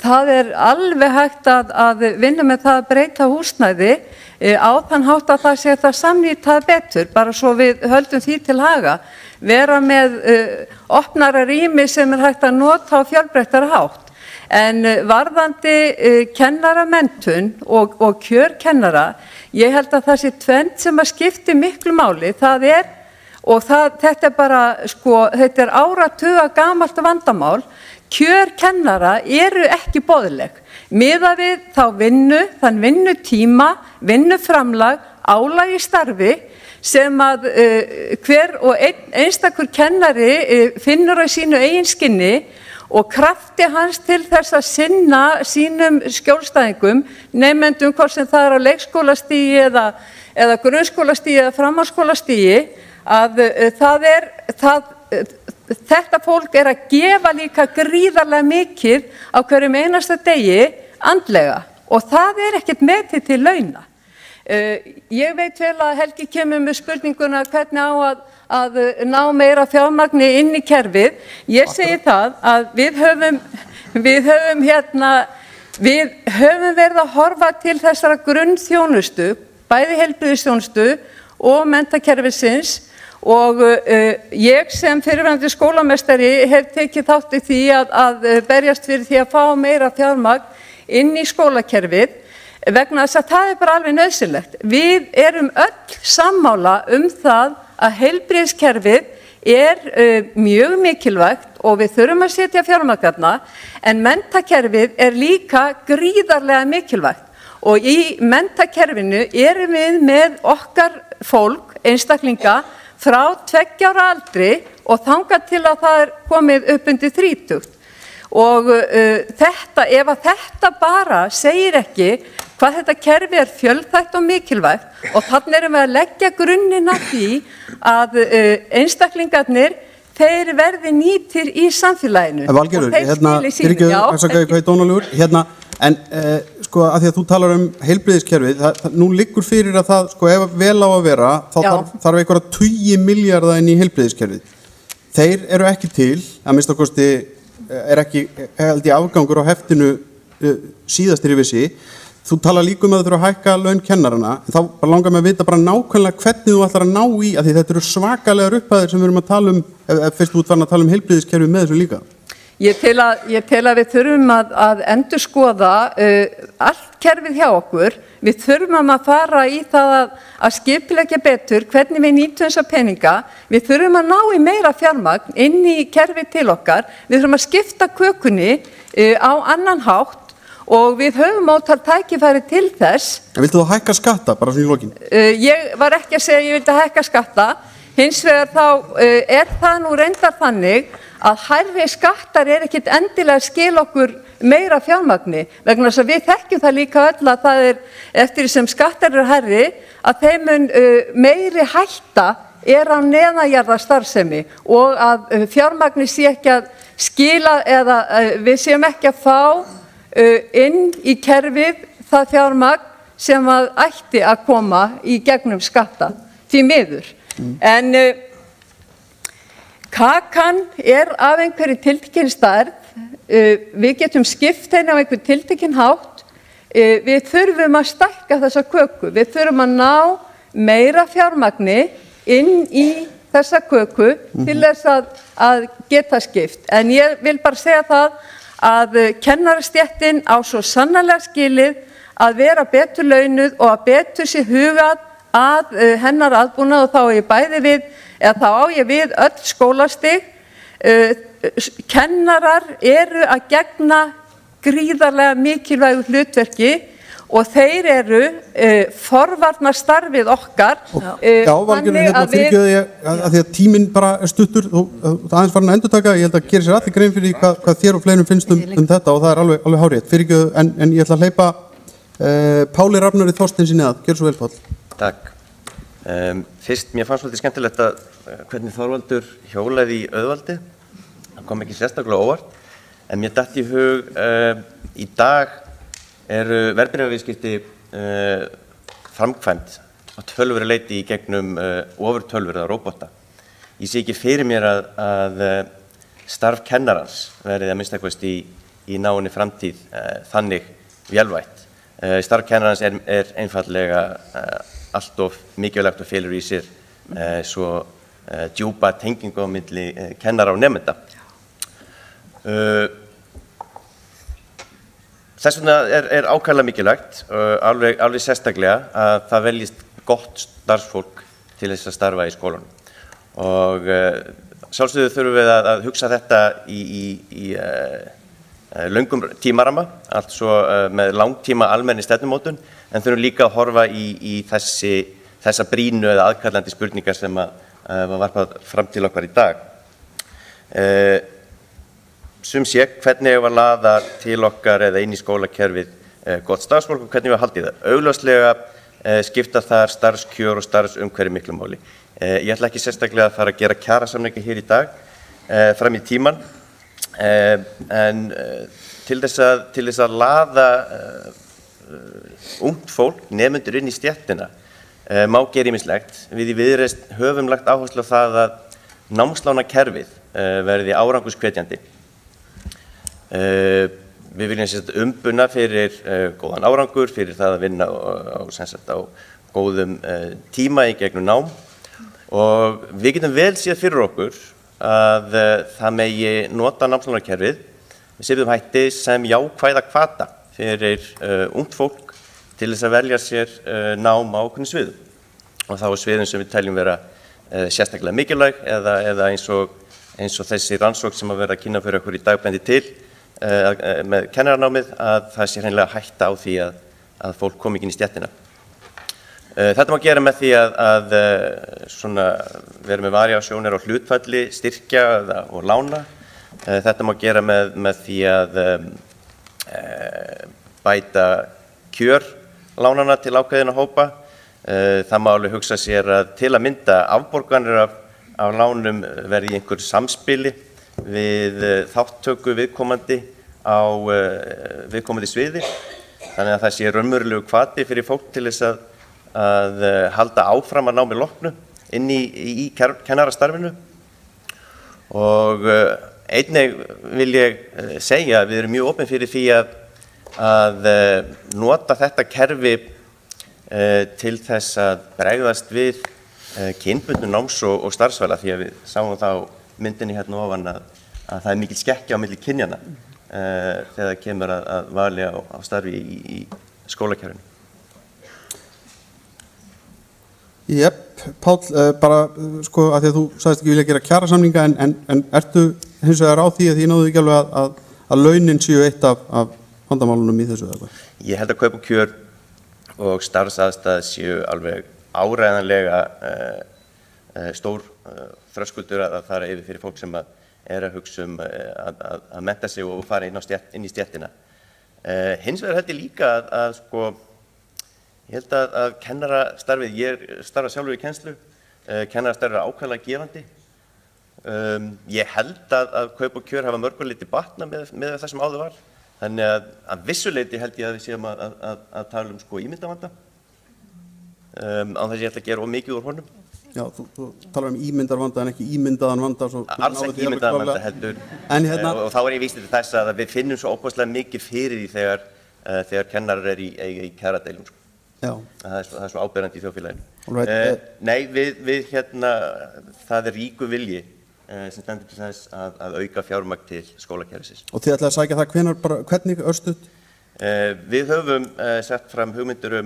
það alveg hægt að vinna með það að breyta húsnæði á þann hátt að það sé þetta samnýtað betur, bara svo við höldum því til haga, vera með opnara rými sem hægt að nota á fjölbreyttara hátt. En varðandi kennaramenntun og kjör kennara, ég held að það sé tvennt sem að skipti miklu máli, þetta bara, þetta áratuga gamalt vandamál, kjör kennara eru ekki boðleg. Miðað við þá þann vinnutíma, vinnuframlag, álag í starfi sem að hver og einstakur kennari finnur á sínu eigin skinni og krafti hans til þess að sinna sínum skjólstæðingum, nemendum hvort sem það á leikskólastigi eða grunnskólastigi eða framhaldsskólastigi, að þetta fólk að gefa líka gríðarlega mikið á hverjum einasta degi andlega og það ekkert metið til launa. Ég veit vel að Helgi kemur með spurninguna hvernig á að ná meira fjármagni inn í kerfið. Ég segi það að við höfum verið að horfa til þessara grunnþjónustu, bæði heilbrigðisþjónustu og menntakerfisins, og ég sem fyrrverandi skólameistari hef tekið þátt í því að berjast fyrir því að fá meira fjármagn inn í skólakerfið, vegna þess að það bara alveg nauðsynlegt. Við erum öll sammála það að heilbrigðiskerfið mjög mikilvægt og við þurfum að setja fjármagn þarna, en menntakerfið líka gríðarlega mikilvægt. Og í menntakerfinu erum við með okkar fólk, einstaklinga, frá 2 ára aldri og þangað til að það komið upp undir 30. Og ef þetta bara segir ekki hvað þetta kerfi fjölþætt og mikilvægt, og þannig erum við að leggja grunninn að því að einstaklingarnir þeir verði nýtir í samfélaginu. Valgerður, en sko að því að þú talar heilbrigðiskerfið, nú liggur fyrir að það, sko ef vel á að vera, þá þarf einhverja 20 milljarða inn í heilbrigðiskerfið. Þeir eru ekki til, að minnsta kosti ekki, held ég, afgangur á heftinu síðastir í vissi. Þú talar líka að þú þurfa að hækka laun kennarana, en þá bara langar mig að vita bara nákvæmlega hvernig þú ætlar að ná í, að því þetta eru svakalegar upphæðir sem við erum að tala fyrst þú ert farin að tala heilbrigðiskerfið með þessu líka. Ég tel að við þurfum að endurskoða allt kerfið hjá okkur. Við þurfum að fara í það að skipuleggja betur hvernig við nýtum þessa peninga. Við þurfum að ná í meira fjármagn inn í kerfið til okkar. Við þurfum að skipta kökunni á annan hátt og við höfum ótal tækifæri til þess. En viltu þú hækka skatta, bara svona í lokin? Ég var ekki að segja að ég vildi hækka skatta. Hins vegar þá það nú reyndar þannig að hærri skattar ekkert endilega skil okkur meira fjármagni, vegna þess að við þekkjum það líka öll að það eftir því sem skattar eru hærri, að þeim mun meiri hætta á neðanjarðarstarfsemi og að fjármagni sé ekki að skila eða við séum ekki að fá inn í kerfið það fjármagn sem að ætti að koma í gegnum skatta, því miður. En kakan af einhverju tiltekinni stærð, við getum skipt henni á einhverju tiltekinn hátt, við þurfum að stækka þessa köku, við þurfum að ná meira fjármagni inn í þessa köku til þess að geta skipt. En ég vil bara segja það að kennarastéttin á svo sannarlega skilið að vera betur launuð og að betur sé hugað að hennar aðbúnað, og þá á ég við öll skólastig. Kennarar eru að gegna gríðarlega mikilvægu hlutverki og þeir eru forvarnarstarfið okkar. Já, Valgerður, fyrirgefðu ég að því að tíminn bara stuttur og aðeins farin að endurtaka. Ég held að gera sér allir grein fyrir hvað þér og fleirum finnst þetta og það alveg hárrétt. Fyrirgefðu, en ég ætla að hleypa Páli Rafnari Þorsteinsinni að. Gjörðu svo vel, Páll. Takk. Fyrst, mér fannst svolítið skemmtilegt að hvernig Þorvaldur hjólaði í auðvaldi. Það kom ekki sérstaklega óvart, en mér datt í hug í dag eru verðbréfaviðskipti framkvæmd á tölvuri leyti í gegnum ofurtölvur eða róbota. Ég sé ekki fyrir mér að starf kennarans verið að minnsta kosti í náinni framtíð þannig vélvætt. Starf kennarans er einfallega allt of mikilvægt og felur í sér svo djúpa tengingu á milli kennara og nemenda. Þess vegna er ákaflega mikilvægt, alveg sérstaklega, að það veljist gott starfsfólk til þess að starfa í skólanum. Og sjálfsögðu þurfum við að hugsa þetta í löngum tímaramma, altså með langtíma almenni stefnumótun, en þurfum líka að horfa í þessa brýnu eða aðkallandi spurningar sem var varpað fram til okkar í dag. Sum sé hvernig við að laða til okkar eða inn í skólakerfið gott starfsfólk og hvernig við að halda í það. Augljóslega skipta þar starfskjör og starfsumhverfi miklu máli. Ég ætla ekki sérstaklega að fara að gera kjarasamninga hér í dag fram í tíman, en til þess að laða ungt fólk, nemendur inn í stéttina, má gera ýmislegt. Við í Viðreisn höfum lagt áherslu á það að námslánakerfið verði árangurshvetjandi. Við viljum umbuna fyrir góðan árangur, fyrir það að vinna á góðum tíma í gegnum nám, og við getum vel séð fyrir okkur að það megi nota námslánakerfið með svipuðum hætti sem jákvæða hvata fyrir ungt fólk til þess að velja sér nám á ákveðnum sviðum, og þá sviðum sem við teljum vera sérstaklega mikilvæg eða eins og þessi rannsókn sem að vera að kynna fyrir okkur í dag bendi til með kennaranámið, að það sé hreinlega hætta á því að fólk komi ekki inn í stéttina. Þetta má gera með því að vera með variasjónir á hlutfalli, styrkja og lána. Þetta má gera með því að bæta kjör lánana til ákveðina hópa. Það má alveg hugsa sér að til að mynda afborganir af lánum verði í einhver samspili við þáttöku viðkomandi á viðkomandi sviði, þannig að það sé raunverulegu hvati fyrir fólk til þess að halda áfram að námi loknu inn í kennarastarfinu. Og einnig vil ég segja að við erum mjög opin fyrir því að nota þetta kerfi til þess að bregðast við kynbundnu náms- og starfsvala, því að við sáum það á myndinni hérna ofan að það er mikil skekkja á milli kynjana þegar það kemur að vali á starfi í skólakerfinu. Páll, bara sko að því að þú sagðist ekki vilja gera kjarasamninga, en ertu hins vegar á því að því náðu ekki alveg að launin séu eitt af vandamálunum í þessu eða? Ég held að kaup og kjör og starfsaðstæð séu alveg áreiðanlega stór þröskuldur að fara yfir fyrir fólk sem að hugsa að mennta sig og fara inn í stéttina. Hins vegar held ég líka ég held að kennarastarfið, ég starfa sjálfur í kennslu, kennarastarfið er ákveðlega gefandi. Ég held að kaup og kjör hafa mörguleiti batna með það sem áður var, þannig að vissuleiti held ég að við séum að tala ímyndavanda, án þess að ég ætla að gera of mikið úr honum. Já, þú talar ímyndarvanda en ekki ímyndaðan vanda. Alls ekki ímyndaðan vanda heldur, og þá ég víst til þess að við finnum svo óbúslega mikið fyrir því þegar kennarar er í kjaradeilum. Það er svo áberandi í þjóðfélaginu. Nei, við það er ríku vilji sem stendur til þess að auka fjármagn til skólakerfisins. Og þið ætlaði að sækja það hvernig örstutt? Við höfum sett fram hugmyndir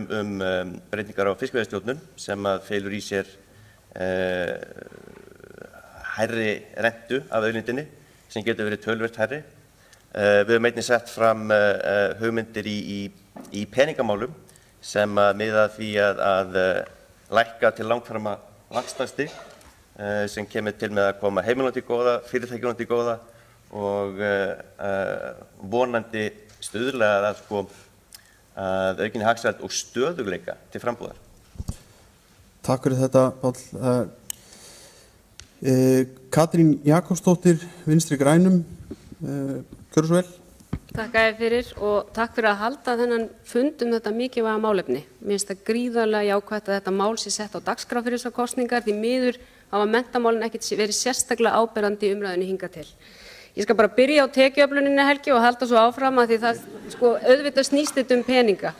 breytingar á fiskveiðistjórnun sem felur í sér hærri rentu af auðlindinni sem getur verið töluvert hærri. Við höfum einnig sett fram hugmyndir í peningamálum sem miða að því að lækka til langframa vaxtastig sem kemur til með að koma heimilunum til góða, fyrirtækjunum til góða og vonandi stuðlega að aukinni hagsæld og stöðugleika til frambúðar. Takk fyrir þetta, Páll. Katrín Jakobsdóttir, Vinstri grænum, gjörðu svo vel. Takk fyrir og takk fyrir að halda þennan fund þetta mikilvæga málefni. Mér finnst það gríðarlega jákvætt að þetta mál sé sett á dagskrá fyrir þessar kosningar, því miður hafa menntamálin ekkert verið sérstaklega áberandi í umræðunni hingað til. Ég skal bara byrja á tekjuöfluninni, Helgi, og halda svo áfram að því það, sko, auðvitað snýst þetta peninga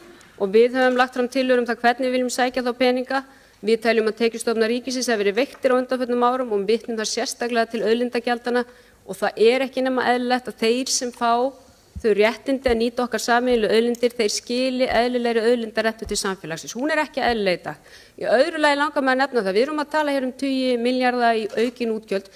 og við höfum lagt fram tillögur það hvernig við viljum sækja þá peninga. Við teljum að tekjustofnar ríkisins hafi verið veiktir á undanförnum árum og vitnum það sérstaklega til auðlindagjaldana og það ekki nema eðlilegt að þeir sem fá þau réttindi að nýta okkar sameiginlegu auðlindir, þeir skili eðlilegri auðlindarentu til samfélagsins. Hún ekki eðlileg í dag. Í öðru lagi langar maður að nefna það. Við erum að tala hér 20 milljarða í aukin útgjöld.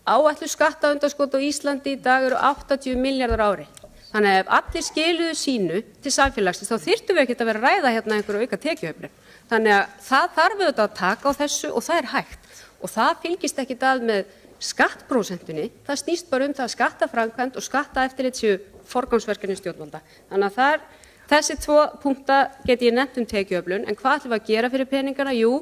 Áætluð skattaundanskot á Íslandi í dag eru 80 milljarðar á ári. Þannig að ef allir skiluðu sínu til samfélagsins þá þyrftum við ekkert að vera að ræða hérna einhverju auka tekjuöflun. Þannig að það þarf auðvitað að taka á þessu og það hægt. Og það fylgist ekkert að með skattprósentunni, það snýst bara það að skattaframkvæmd og skattaeftirlit séu forgangsverkefni stjórnvalda. Þannig að þessi 2 punkta get ég nefnt tekjuöflun, en hvað ætlum við að gera fyrir peningana? Jú,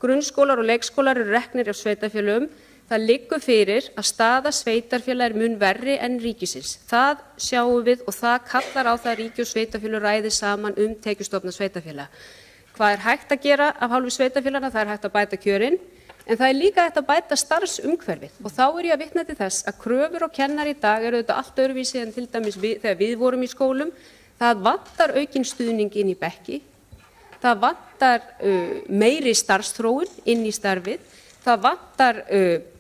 grunnskólar og leikskólar eru reknir af sveitarfélögum. Það liggur fyrir að staða sveitarfélaga mun verri en ríkisins. Það sjáum við og það kallar á það að ríki og sveitarfélög ræði saman tekjustofna sveitarfélaga. Hvað hægt að gera af hálfu sveitarfélaganna? Það hægt að bæta kjörin. En það líka hægt að bæta starfsumhverfið og þá ég að vitna til þess að kröfur og kennar í dag eru auðvitað allt öðruvísi en til dæmis þegar við vorum í skólum. Það vantar aukinn stuðning inn í bekki, það vantar meiri starfsþróun inn í starfið, það vantar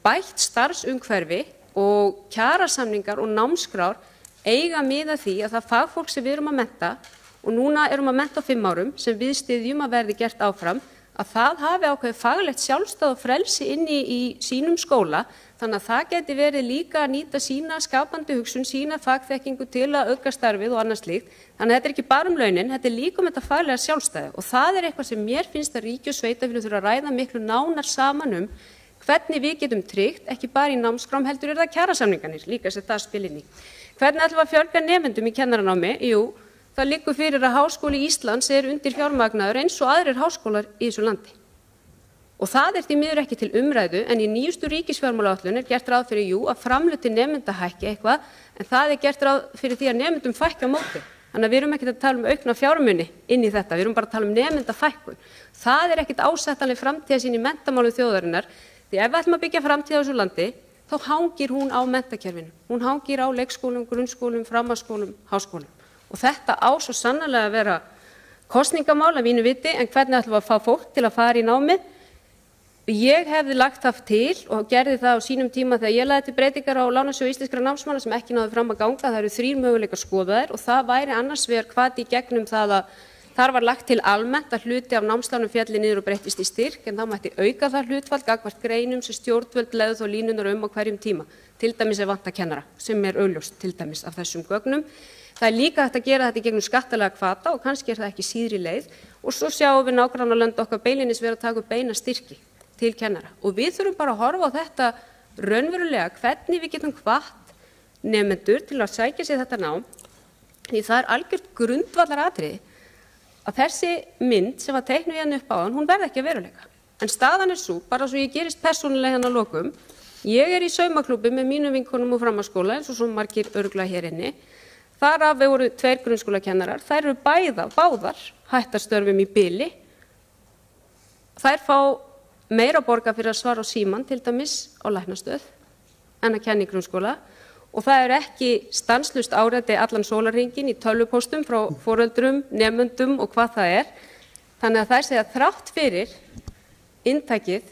bætt starfsumhverfi og kjarasamningar og námskrár eiga miða því að það fagfólk sem við erum að mennta og núna erum að mennta á 5 árum sem við styðjum að verði gert áfram, að það hafi ákveðið faglegt sjálfstæð og frelsi inni í sínum skóla, þannig að það geti verið líka að nýta sína skapandi hugsun, sína fagþekkingu til að auka starfið og annað slíkt. Þannig að þetta ekki bara launin, þetta líka þetta faglega sjálfstæði og það eitthvað sem mér finnst að ríki og sveitarfélög þurfa að ræða miklu nánar saman hvernig við getum tryggt, ekki bara í námskrám heldur það kjarasamningarnir líka sem það spil inn í. Hvernig ætlum við að fjölga nemendum í kennaranámi? Jú, það liggur fyrir að Háskóli Íslands undir fjármagnaður eins og aðrir háskólar í þessu landi. Og það því miður ekki til umræðu, en í nýjustu ríkisfjármálaáætlun gert ráð fyrir að framlög til nemenda hækki eitthvað, en það gert ráð fyrir því að nemendum fækki á móti. Þannig að við erum ekkert að tala aukna fjármuni inn í þetta, við erum bara að tala nemendafækkun. Það ekkert ásættanleg framtíðarsýn í menntamálum þjóðarinnar, því ef við ætlum að byggja framtíð á þessu landi, þá hangir hún á menntakerfinu. Hún hangir á leikskólum, grunnskólum, framhaldsskólum, háskólum. Og þetta á svo sannarlega að vera kosningamál að mínu viti, en hvernig ætlum við að fá fólk til að fara í námið? Ég hefði lagt það til og gerði það á sínum tíma þegar ég lagði til breytingar á Lánasjóði íslenskra námsmanna sem ekki náðu fram að ganga. Það eru 3 möguleikar skoðaðir og það væri annars vegar hvati í gegnum það að þar var lagt til almennt að hluti af námslánum félli niður og breyttist í styrk, en þá mætti auka það hlutfall gagnvart greinum sem stjórnvöld legðu þó línunar á hverjum tíma. Til dæmis vanta kennara, sem augljóst til dæmis af þessum gögnum. Það líka hægt að gera þetta í gegnum skattalega hvata og kannski það ekki síðri leið og svo sjáum við nágrannalönd okkar beinlínis vera að taka upp beina styrki til kennara. Og við þurfum bara að horfa á þetta raunverulega hvernig við getum hvatt nemendur til að sækja sér þetta nám. Því það algjört grundvallaratriði að þessi mynd sem var teiknuð hérna upp á hann, hún verði ekki að veruleika. En staðan sú, bara svo ég gerist persónulega hérna að lokum, ég í saumaklúbbi með mínum vinkonum úr framhaldsskóla eins og svo margir örugglega hér inni. Þar af voru 2 grunnskólakennarar, þær eru báðar hættar störfum í bili. Þær fá meira borga fyrir að svara á síman til dæmis á læknastöð en að kenna í grunnskóla og það ekki stanslaust áreiti allan sólarhringinn í tölvupóstum frá foreldrum, nemendum og hvað það Þannig að þær segja að þrátt fyrir inntækið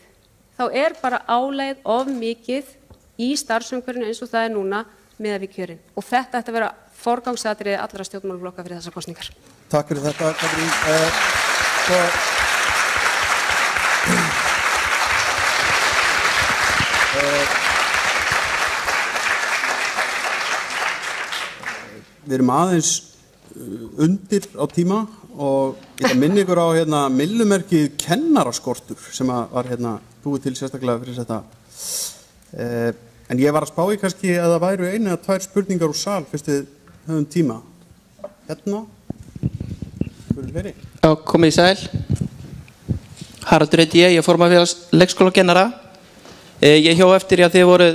þá bara álagið of mikið í starfsumhverfinu eins og það núna miðað við kjörin. Og þetta ætti að vera forgangsatriði allra stjórnmálaflokka fyrir þessar kosningar. Takk fyrir þetta, Katrín. Við erum aðeins undir á tíma og ég minni ykkur á millumerkið kennaraskortur sem var búið til sérstaklega fyrir þetta. En ég var að spá í kannski að það væru 1 eða 2 spurningar úr sal fyrst við höfum tíma. Já, komið í sæl. Haraldur heiti ég formaður félags leikskólakennara. Ég hjó eftir að þið voru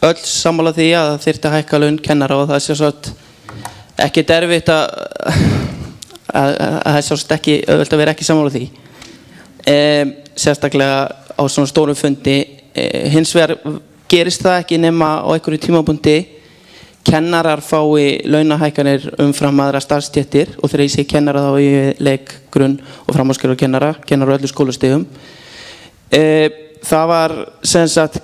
öll sammála því að það þyrfti að hækka laun kennara og það sjálfsagt ekki erfitt að það sjálfsagt ekki auðvelt að vera ekki sammála því. Sérstaklega á svona stórum fundi. Hins vegar gerist það ekki nema á einhverju tímapunkti kennarar fái launahækkanir umfram aðra starfsstéttir og þegar ég segi kennara þá í leik, grunn og framhaldsskólakennara, kennarar á öllum skólastigum. Það var sem sagt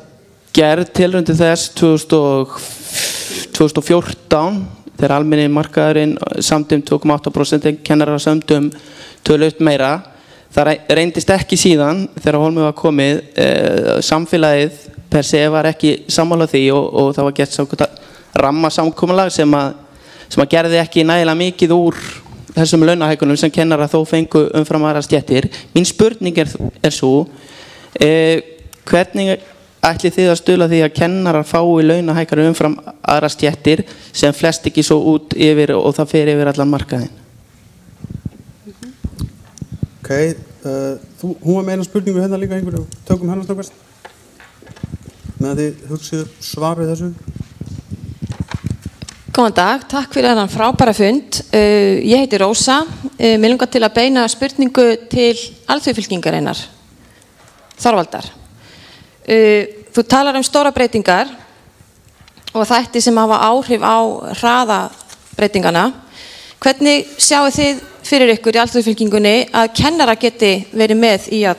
gerð tilraun til þess 2014 þegar almenni markaðurinn samdum 2,8%, kennarar samdum töluvert meira. Það reyndist ekki síðan þegar Hólmi var komið, samfélagið per se var ekki sammála því og það var gert rammasamkomulag sem að gerði ekki nægilega mikið úr þessum launahækkunum sem kennara þó fengu umfram aðrar stéttir. Mín spurning er svo, hvernig ætlið þið að stuðla því að kennarar fái launahækkanir umfram aðrar stéttir sem flest ekki svo út yfir og það fer yfir allan markaðinn? Ok, hún var með eina spurningu hérna líka einhverju, tökum hennar snöggvast með að þið hugsið svar við þessu. Góðan dag, takk fyrir þennan frábæra fund. Ég heiti Rósa. Mig langar til að beina spurningu til alþjóðfylkingarinnar, Þorvaldar. Þú talar stóra breytingar og þætti sem hafa áhrif á hraða breytingana. Hvernig sjáu þið fyrir ykkur í alþjóðfylkingunni að kennara geti verið með í að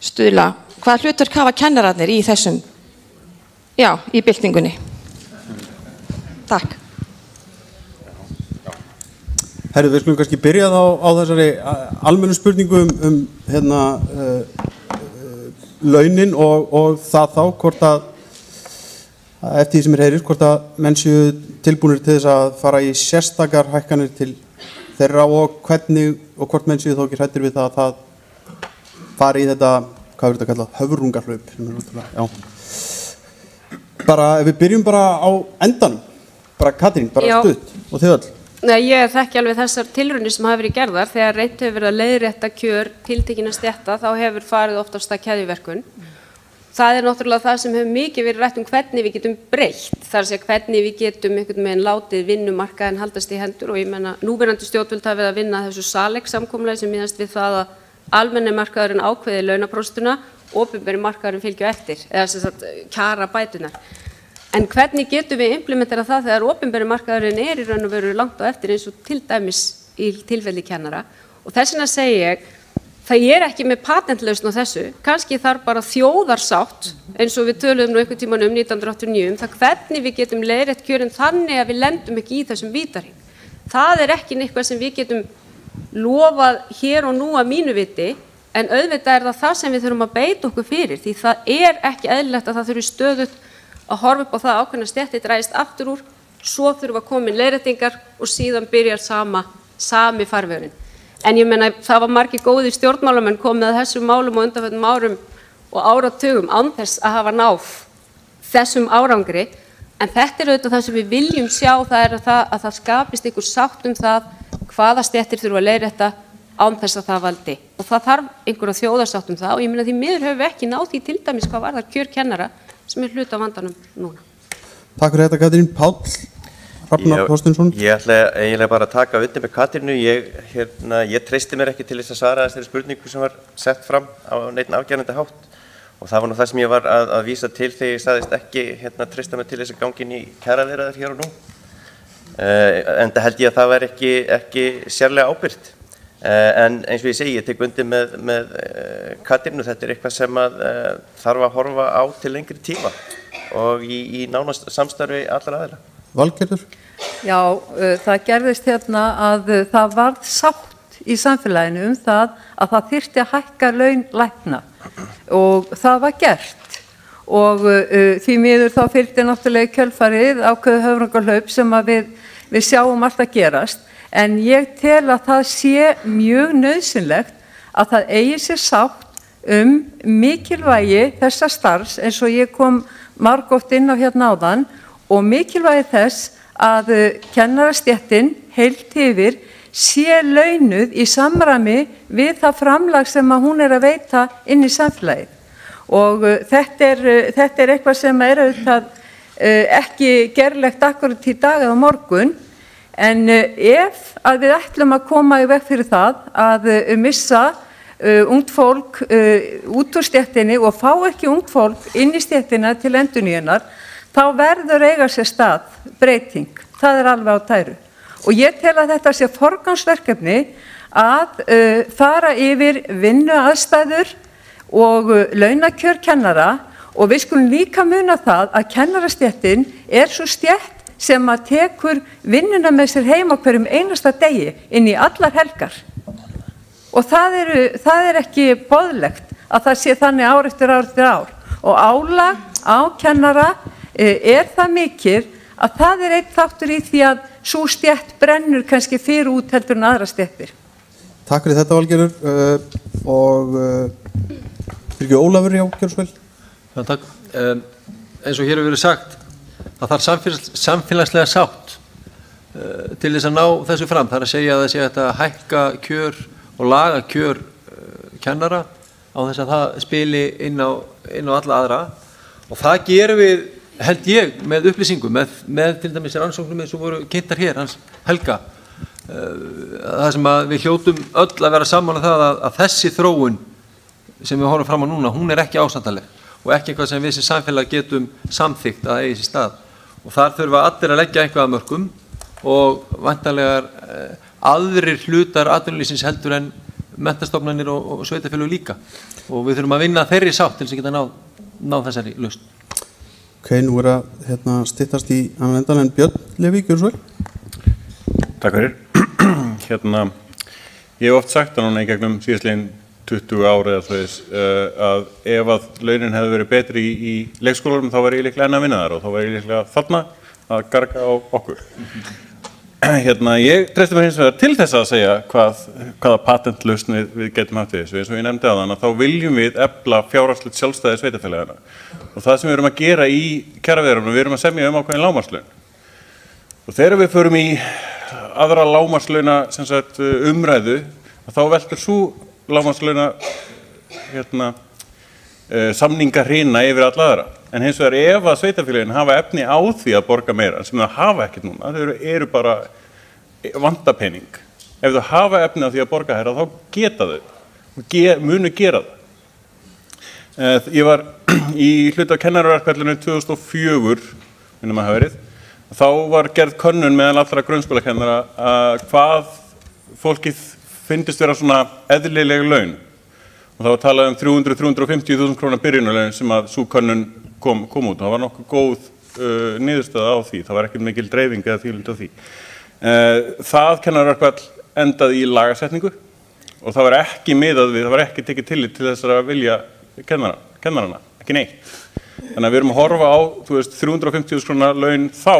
stuðla? Hvaða hlutverk hafa kennararnir í þessum, í byltingunni? Takk. Herru, við skulum kannski byrja þá á þessari almennu spurningu launin og það þá hvort að eftir því sem heyrir, hvort að menn séu tilbúnir til þess að fara í sérstakar hækkanir til þeirra og hvernig og hvort menn séu þó ekki hræddir við það að það fari í þetta, hvað er þetta kallað, höfrungahlaup sem náttúrulega, Bara, ef við byrjum bara á endanum, bara Katrín, bara stutt og þið öll. Nei, ég þekki alveg þessar tilraunir sem hafa verið gerðar. Þegar reynt hefur verið að leiðrétta kjör tiltekinna stétta, þá hefur farið oft af stað keðjuverkun. Það er náttúrulega það sem hefur mikið verið rætt hvernig við getum breytt. Það er að segja hvernig við getum einhvern veginn látið vinnumarkaðinn haldast í hendur og ég menna núverandi stjórnvöld hafa verið að vinna þessu SALEX-samkomulagi sem miðast við það að almenni markaðurinn ákveði launapróstuna, opinberi markaðurinn fylgju eftir, eða sem sagt kjara bætunar. En hvernig getum við implementera það þegar opinberi markaðurinn í raun og veru langt á eftir eins og til dæmis í tilfelli kennara? Og þess vegna segi ég, það ekki með patentlausn á þessu, kannski þarf bara þjóðarsátt eins og við töluðum nú einhvern tímann 1989 það hvernig við getum leiðrétt kjörin þannig að við lendum ekki í þessum vítahring. Það ekki eitthvað sem við getum lofað hér og nú að mínu viti, en auðvitað það sem við þurfum að beita okkur fyrir, því það ekki eðlilegt að það þurfi stöðugt að horfa upp á það ákveðna stéttir drægist aftur úr, svo þurfa að koma inn leiðréttingar og síðan byrjar sami farvegurinn. En ég meina það var margir góðir stjórnmálamenn komið að þessum málum á undanförnum árum og áratugum án þess að hafa náð þessum árangri, en þetta auðvitað það sem við viljum sjá, það að það skapist einhver sátt það hvaða stéttir þurfa að leiðrétta án þess að það valdi. Og það þarf einhverja þjóðarsátt það og ég meina því miður höfum við ekki náð því til dæmis hvað varðar kjör kennara sem hluta af vandanum núna. Takk fyrir þetta Katrín. Páll Hrafnar Þorsteinsson. Ég ætla eiginlega bara að taka undir með Katrínu. Ég treysti mér ekki til þess að svara þessari spurningu sem var sett fram á neinn afgerandi hátt. Og það var nú það sem ég var að vísa til þegar ég sagðist ekki treysta mig til þess að gangi inn í kjaraviðræður hér og nú. Enda held ég að það væri ekki sérlega ábyrgt. En eins og ég segi, ég tek undir með Katrínu, þetta eitthvað sem þarf að horfa á til lengri tíma og í nánast samstarfi allra aðila. Valgerður? Já, það gerðist að það varð sátt í samfélaginu það að það þyrfti að hækka laun lækna og það var gert og því miður þá fylgdi náttúrulega kjölfarið ákveðið höfrungahlaup sem við sjáum alltaf gerast. En ég tel að það sé mjög nauðsynlegt að það eigi sér sátt mikilvægi þessa starfs eins og ég kom margoft inn á hérna áðan og mikilvægi þess að kennarastéttin heilt yfir sé launuð í samræmi við það framlag sem að hún að veita inn í samfélagið. Og þetta eitthvað sem auðvitað ekki gerlegt akkurat í dag eða morgun. En ef að við ætlum að koma í veg fyrir það að missa ungt fólk út úr stéttinni og fá ekki ungt fólk inn í stéttina til endurnýjunar, þá verður eiga sér stað breyting. Það er alveg á tæru. Og ég tel að þetta sé forgangsverkefni að fara yfir vinnuaðstæður og launakjör kennara og við skulum líka muna það að kennarastéttin er svo stétt sem að tekur vinnuna með sér heim á hverjum einasta degi inn í allar helgar. Og það er ekki boðlegt að það sé þannig ár eftir ár eftir ár. Og álag á kennara það mikið að það einn þáttur í því að sú stétt brennur kannski fyrir út heldur en aðra stéttir. Takk fyrir þetta, Valgerður. Og fyrir Ólafur, já, gjörðu svo vel. Já, takk. Eins og hér hefur verið sagt, það þarf samfélagslega sátt til þess að ná þessu fram. Það er að segja að það sé hægt að hækka kjör og laga kjör kennara á þess að það spili inn á alla aðra. Og það gerum við, held ég, með upplýsingum, með til dæmis rannsóknum eins og voru kynntar hér, hans Helga. Það sem að við hljótum öll að vera sammála það að þessi þróun sem við horfum fram á núna, hún er ekki ásættanleg og ekki eitthvað sem við sem samfélag getum samþykkt að eigi sér stað. Og þar þurfa allir að leggja eitthvað að mörkum og væntanlegar aðrir hlutar atvinnulífsins heldur en menntastofnanir og sveitarfélög líka. Og við þurfum að vinna þeirri sátt til þess að geta ná þessari lausn. Ok, nú að styttast í annan endan, en Björn Leví, gjörðu svo vel. Takk fyrir. Ég hef oft sagt það núna í gegnum síðastliðin 20 ára eða þess að ef að launin hefði verið betri í leikskólanum þá væri ég líklega enn að vinna þar og þá væri ég líklega þarna að garga á okkur. Ég treysti mér hins vegar til þess að segja hvaða patentlausn við getum haft við þessu. Eins og ég nefndi áðan að þá viljum við efla fjárhagslegt sjálfstæði sveitarfélaganna. Og það sem við erum að gera í kjaraviðræðunum, við erum að semja ákveðin lágmarkslaun. Og þegar við förum í aðra lágmarkslauna umræðu, þá veltur sú lágmarkslauna samningahrina yfir alla aðra. En hins vegar ef að sveitarfélögin hafa efni á því að borga meira, sem það hafa ekkert núna, þau eru bara vandapening. Ef þau hafa efni á því að borga herra, þá geta þau, munu gera það. Ég var í hluta af kennaraverkfallinu 2004, minnum að hafa verið. Þá var gerð könnun meðal allra grunnskólakennara hvað fólkið finnst vera svona eðlileg laun. Og það var talað um 300-350.000 krónar byrjunarlaun sem að sú könnun kom út. Það var nokkuð góð niðurstaða á því. Það var ekki mikil dreifing eða þvílund á því. Það kennaraverkfall endaði í lagasetningu og það var ekki miðað við, það var ekki tekið tillit til þessara vilja kennarana, ekki neitt. Þannig að við erum að horfa á 350.000 krónar laun þá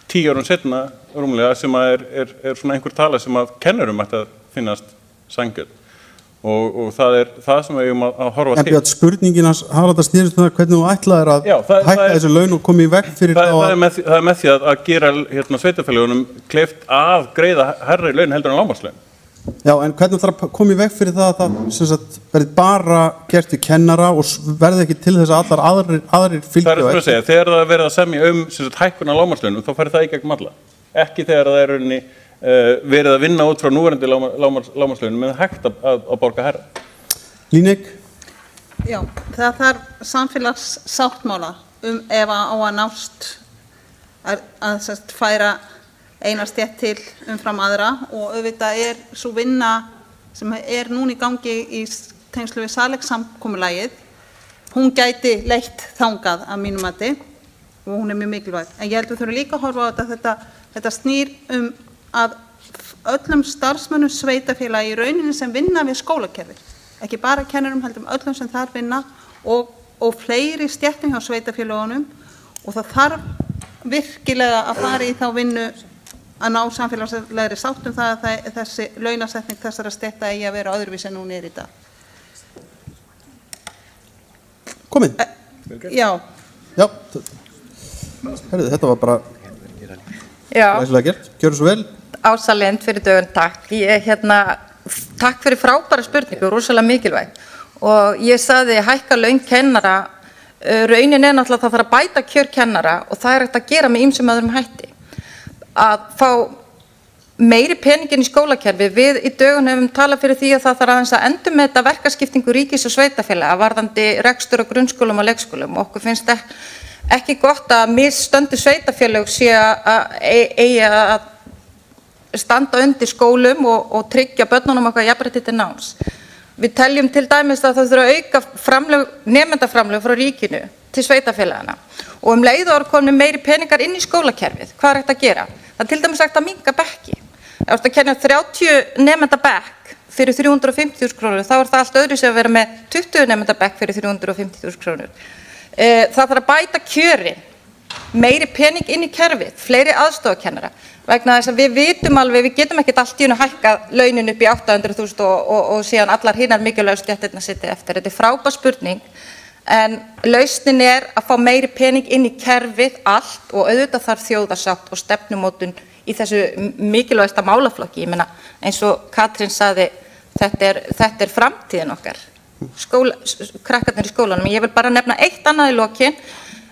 10 árum setna rúmlega sem að er svona einhver tala sem að kennurum ætti að finnast sanngjörn. Og það er það sem við erum að horfa til. En Björn, spurningin hans Haraldar snýrist það hvernig þú ætlaðir að hækka þessu laun og koma í veg fyrir það. Það er með því að gera sveitarfélögunum kleift að greiða hærri laun heldur en lágmarkslaun. Já, en hvernig ætlar að koma í veg fyrir það að það verði bara gert við kennara og verði ekki til þess að allar aðrir fylgja á eftir? Það er að segja, þegar það verið að semja hækkun á lágmarkslaunum, þá færi það í gegnum alla. Ekki þegar það er verið að vinna út frá núverandi lágmarkslaunum með hægt að borga herra. Líneik? Já, það þarf samfélagssáttmála ef á að nást að færa eina stétt til umfram aðra og auðvitað svo vinna sem núna í gangi í tengslu við Salex-samkomulagið, hún gæti leitt þangað að mínu mati og hún er mjög mikilvæg. En ég held við þurfum líka að horfa á þetta snýr að öllum starfsmönnum sveitarfélagi í rauninni sem vinna við skólakerfi. Ekki bara kennurum, heldur öllum sem þar vinna og fleiri stéttum hjá sveitarfélagunum og það þarf virkilega að fara í þá vinnu að ná samfélagslegri sátt það að þessi launasetning þessara stétta eigi að vera öðruvísi en hún í dag. Komin. Já. Já. Herðu, þetta var bara læsilega gert. Gjörðu svo vel. Ása Lind fyrir dögun, takk. Takk fyrir frábæra spurningu, rosalega mikilvæg. Og ég sagði hækka laun kennara, raunin náttúrulega það þarf að bæta kjör kennara og það hægt að gera með ýmsum öðrum hætti. Að fá meiri peningin í skólakerfi. Við í dögun hefum talað fyrir því að það þarf aðeins að endurmeta verkaskiptingu ríkis og sveitarfélaga varðandi rekstur á grunnskólum og leikskólum. Okkur finnst ekki gott að misstöndu sveitarfélög sé eigi að standa undir skólum og tryggja börnunum okkar jafnrétti til náms. Við teljum til dæmis að það þurfa að auka nemendaframlög frá ríkinu til sveitarfélagana og leið og komin meiri peningar inn í skólakerfið. Hvað er hægt að gera? Það er til dæmis hægt að minnka bekki. Ef þú ert að kenna 30 nemenda bekk fyrir 350.000 krónur, þá er það allt öðru sem að vera með 20 nemenda bekk fyrir 350.000 krónur. Það þarf að bæta kjörin, meiri pening inn í kerfið, fleiri aðstofakennara, vegna þess að við vitum alveg, við getum ekkert allt í einu hækkað launin upp í 800.000 og síðan allar hinnar mikilvægu stéttirnar sitja eftir. Þetta er frábær spurning, en lausnin er að fá meiri pening inn í kerfið allt og auðvitað þarf þjóðarsátt og stefnumótun í þessu mikilvægasta málaflokki. Ég meina, eins og Katrín sagði, þetta er framtíðin okkar, krakkarnir í skólanum. Ég vil bara nefna eitt annað í lokin.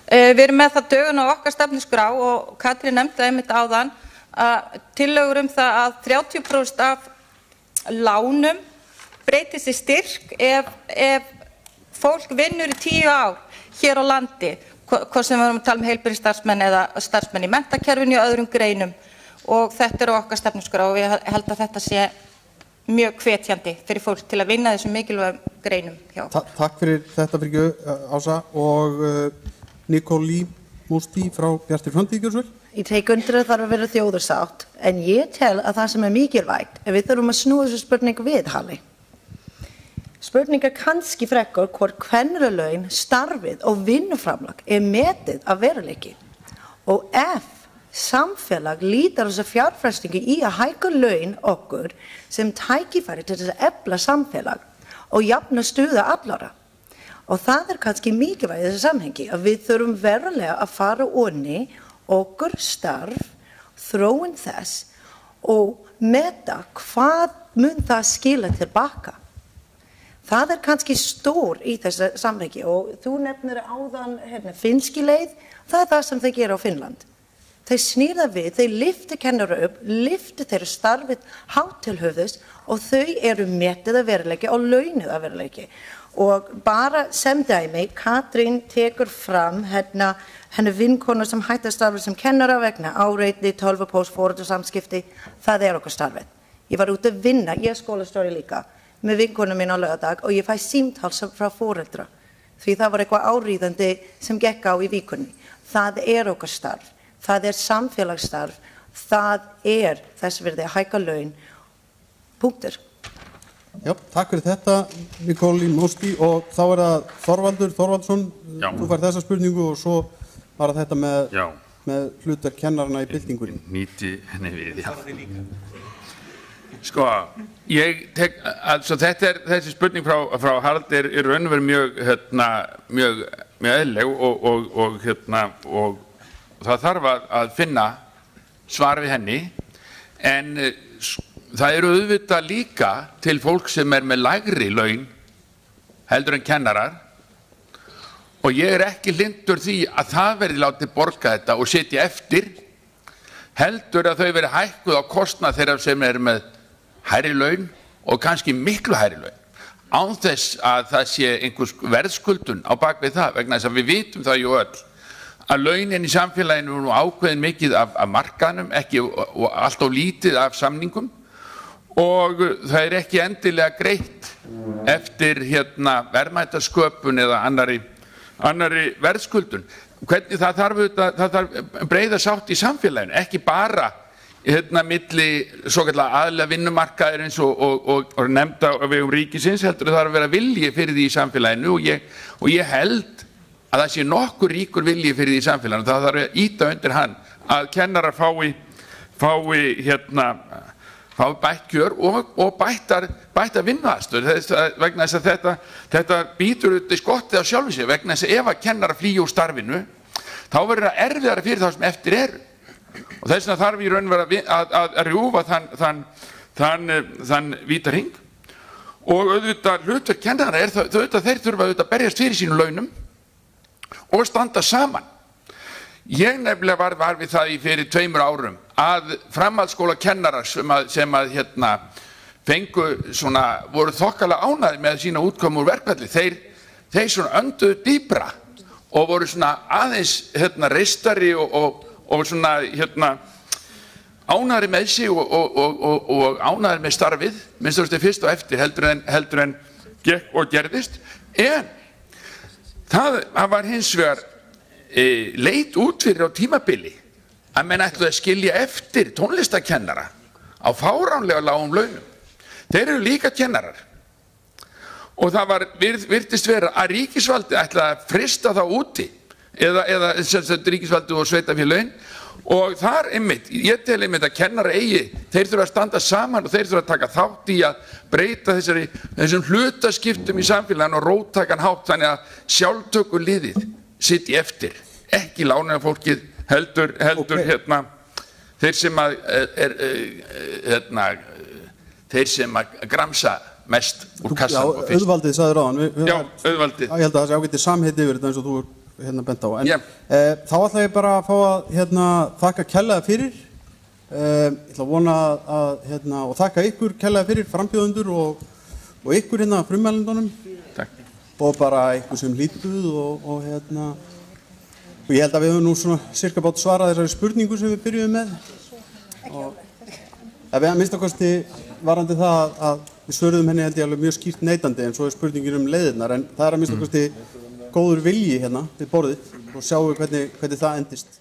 Við erum með það dögun á okkar stefnuskrá og Katrín nefndi einmitt áðan að tillögur það að 30% af lánum breytist í styrk ef fólk vinnur í 10 ár hér á landi, hvort sem við erum að tala heilbrigðisstarfsmenn eða starfsmenn í menntakerfinu og öðrum greinum, og þetta á okkar stefnuskrá og ég held að þetta sé mjög hvetjandi fyrir fólk til að vinna þessum mikilvægum greinum hjá. Takk fyrir þetta Bryggju, Ása, og Nicole Mosti frá Bjartri framtíð, gjörðu svo vel. Ég tek undir að það þarf að vera þjóðarsátt, en ég tel að það sem er mikilvægt er við þurfum að snúa þessu spurningu við, Halli. Spurningar kannski frekar hvort kvennalaun, starfið og vinnuframlag er metið af veruleiki. Og ef samfélag lítar þessa fjárfestingu í að hækka laun okkur sem tækifæri til þess að efla samfélag og jafna stöðu allara. Og það er kannski mikilvægt í þessu samhengi að við þurfum verulega að fara onni okkur starf, þróun þess og meta hvað mun það skila tilbaka. Það er kannski stór í þessu samhengi og þú nefnir áðan finnski leið, það er það sem þeir gera á Finnland. Þeir snýra við, þeir lyfti kennara upp, lyfti þeirra starfið hátt til höfuðs og þau eru metið að veruleiki og launuð að veruleiki. Og bara sem dæmi, Katrín tekur fram hennar vinkona sem hætti að starfa sem kennara vegna áreitni, tölvupóst, foreldrasamskipti, það er okkar starfið. Ég var út að vinna, ég er skólastjóri líka, með vinkonu mín á laugardag og ég fæ símtal frá foreldra því það var eitthvað áríðandi sem gekk á í vikunni. Það er okkar starf, það er samfélagsstarf, það er þess virði að hækka laun. Punktur. Já, takk fyrir þetta Nicole Mosti, og þá er það Þorvaldur Þorvaldsson, þú fær þessa spurningu og svo var þetta með hlutverk kennarana í byltingunni. Nýti henni við, já. Sko, þessi spurning frá Haraldi er raunverulega mjög eðlileg og það þarf að finna svar við henni, en það eru auðvitað líka til fólk sem er með lægri laun heldur en kennarar og ég er ekki hlynntur því að það verði látið borga þetta og setja eftir, heldur að þau verði hækkuð á kostnað þeirra sem eru með hærri laun og kannski miklu hærri laun, án þess að það sé einhvers verðskuldun á bakvið það, vegna þess að við vitum það jú öll að launin í samfélaginu er nú ákveðin mikið af markaðnum, ekki og allt of lítið af samningum og það er ekki endilega greitt eftir verðmætasköpun eða annarri verðskuldun. Hvernig það þarf breiða sátt í samfélaginu, ekki bara milli svokallega aðila vinnumarkaðir eins og nefnda á vegum ríkisins, heldur það þarf að vera vilji fyrir því í samfélaginu og ég held að það sé nokkur ríkur vilji fyrir því í samfélaginu. Það þarf að ýta undir hann að kennarar fái bætt kjör og bætta vinnuaðstöðu, vegna þess að þetta býtur út í skottið á sjálfu sér, vegna þess að ef að kennarar flýja úr starfinu þá verður það erfiðara fyrir þá sem eftir eru. Og þess vegna þarf í raun að rjúfa þann vítahring og auðvitað hlutverk kennara er auðvitað þeir þurfa auðvitað að berjast fyrir sínum launum og standa saman. Ég nefnilega var við það fyrir 2 árum að framhaldsskóla kennarar sem fengu voru þokkalega ánægðir með sína útkomu úr verkfalli, þeir svona önduðu dýpra og voru svona aðeins reistari og svona ánægðari með sig og ánægðari með starfið, minnst þú veist fyrst og eftir heldur en gekk og gerðist, en það var hins vegar leit út fyrir á tímabili að menn ætluðu að skilja eftir tónlistakennara á fáránlega lágum launum. Þeir eru líka kennarar og það var virtist vera að ríkisvaldið ætlaði að frista þá úti eða ríkisvaldið og sveitafélögin og þar ég tel einmitt að kennara þeir þurfa að standa saman og þeir þurfa að taka þátt í að breyta þessum hlutaskiptum í samfélaginu og róttakan hátt þannig að sjálftökuliðið sitji eftir, ekki lánaðarfólkið heldur þeir sem að gramsa mest úr kassan og fyrst. Auðvaldið sagði ráðan. Já, auðvaldið. Ég held að það sé ágætið samheiti yfir þetta eins og þú bent á. En þá ætla ég bara að fá að þakka kærlega fyrir. Ég ætla að vona og þakka ykkur kærlega fyrir frambjóðendur og ykkur frummælendunum. Takk. Og bara ykkur sem hlýdduð og ég held að við höfum nú svona cirka bát svarað þessari spurningu sem við byrjuðum með. Við að minnstakosti varandi það að við svöruðum henni held ég alveg mjög skýrt neitandi en svo spurningin leiðirnar en það að minnstakosti góður vilji við borðið og sjáum við hvernig það endist.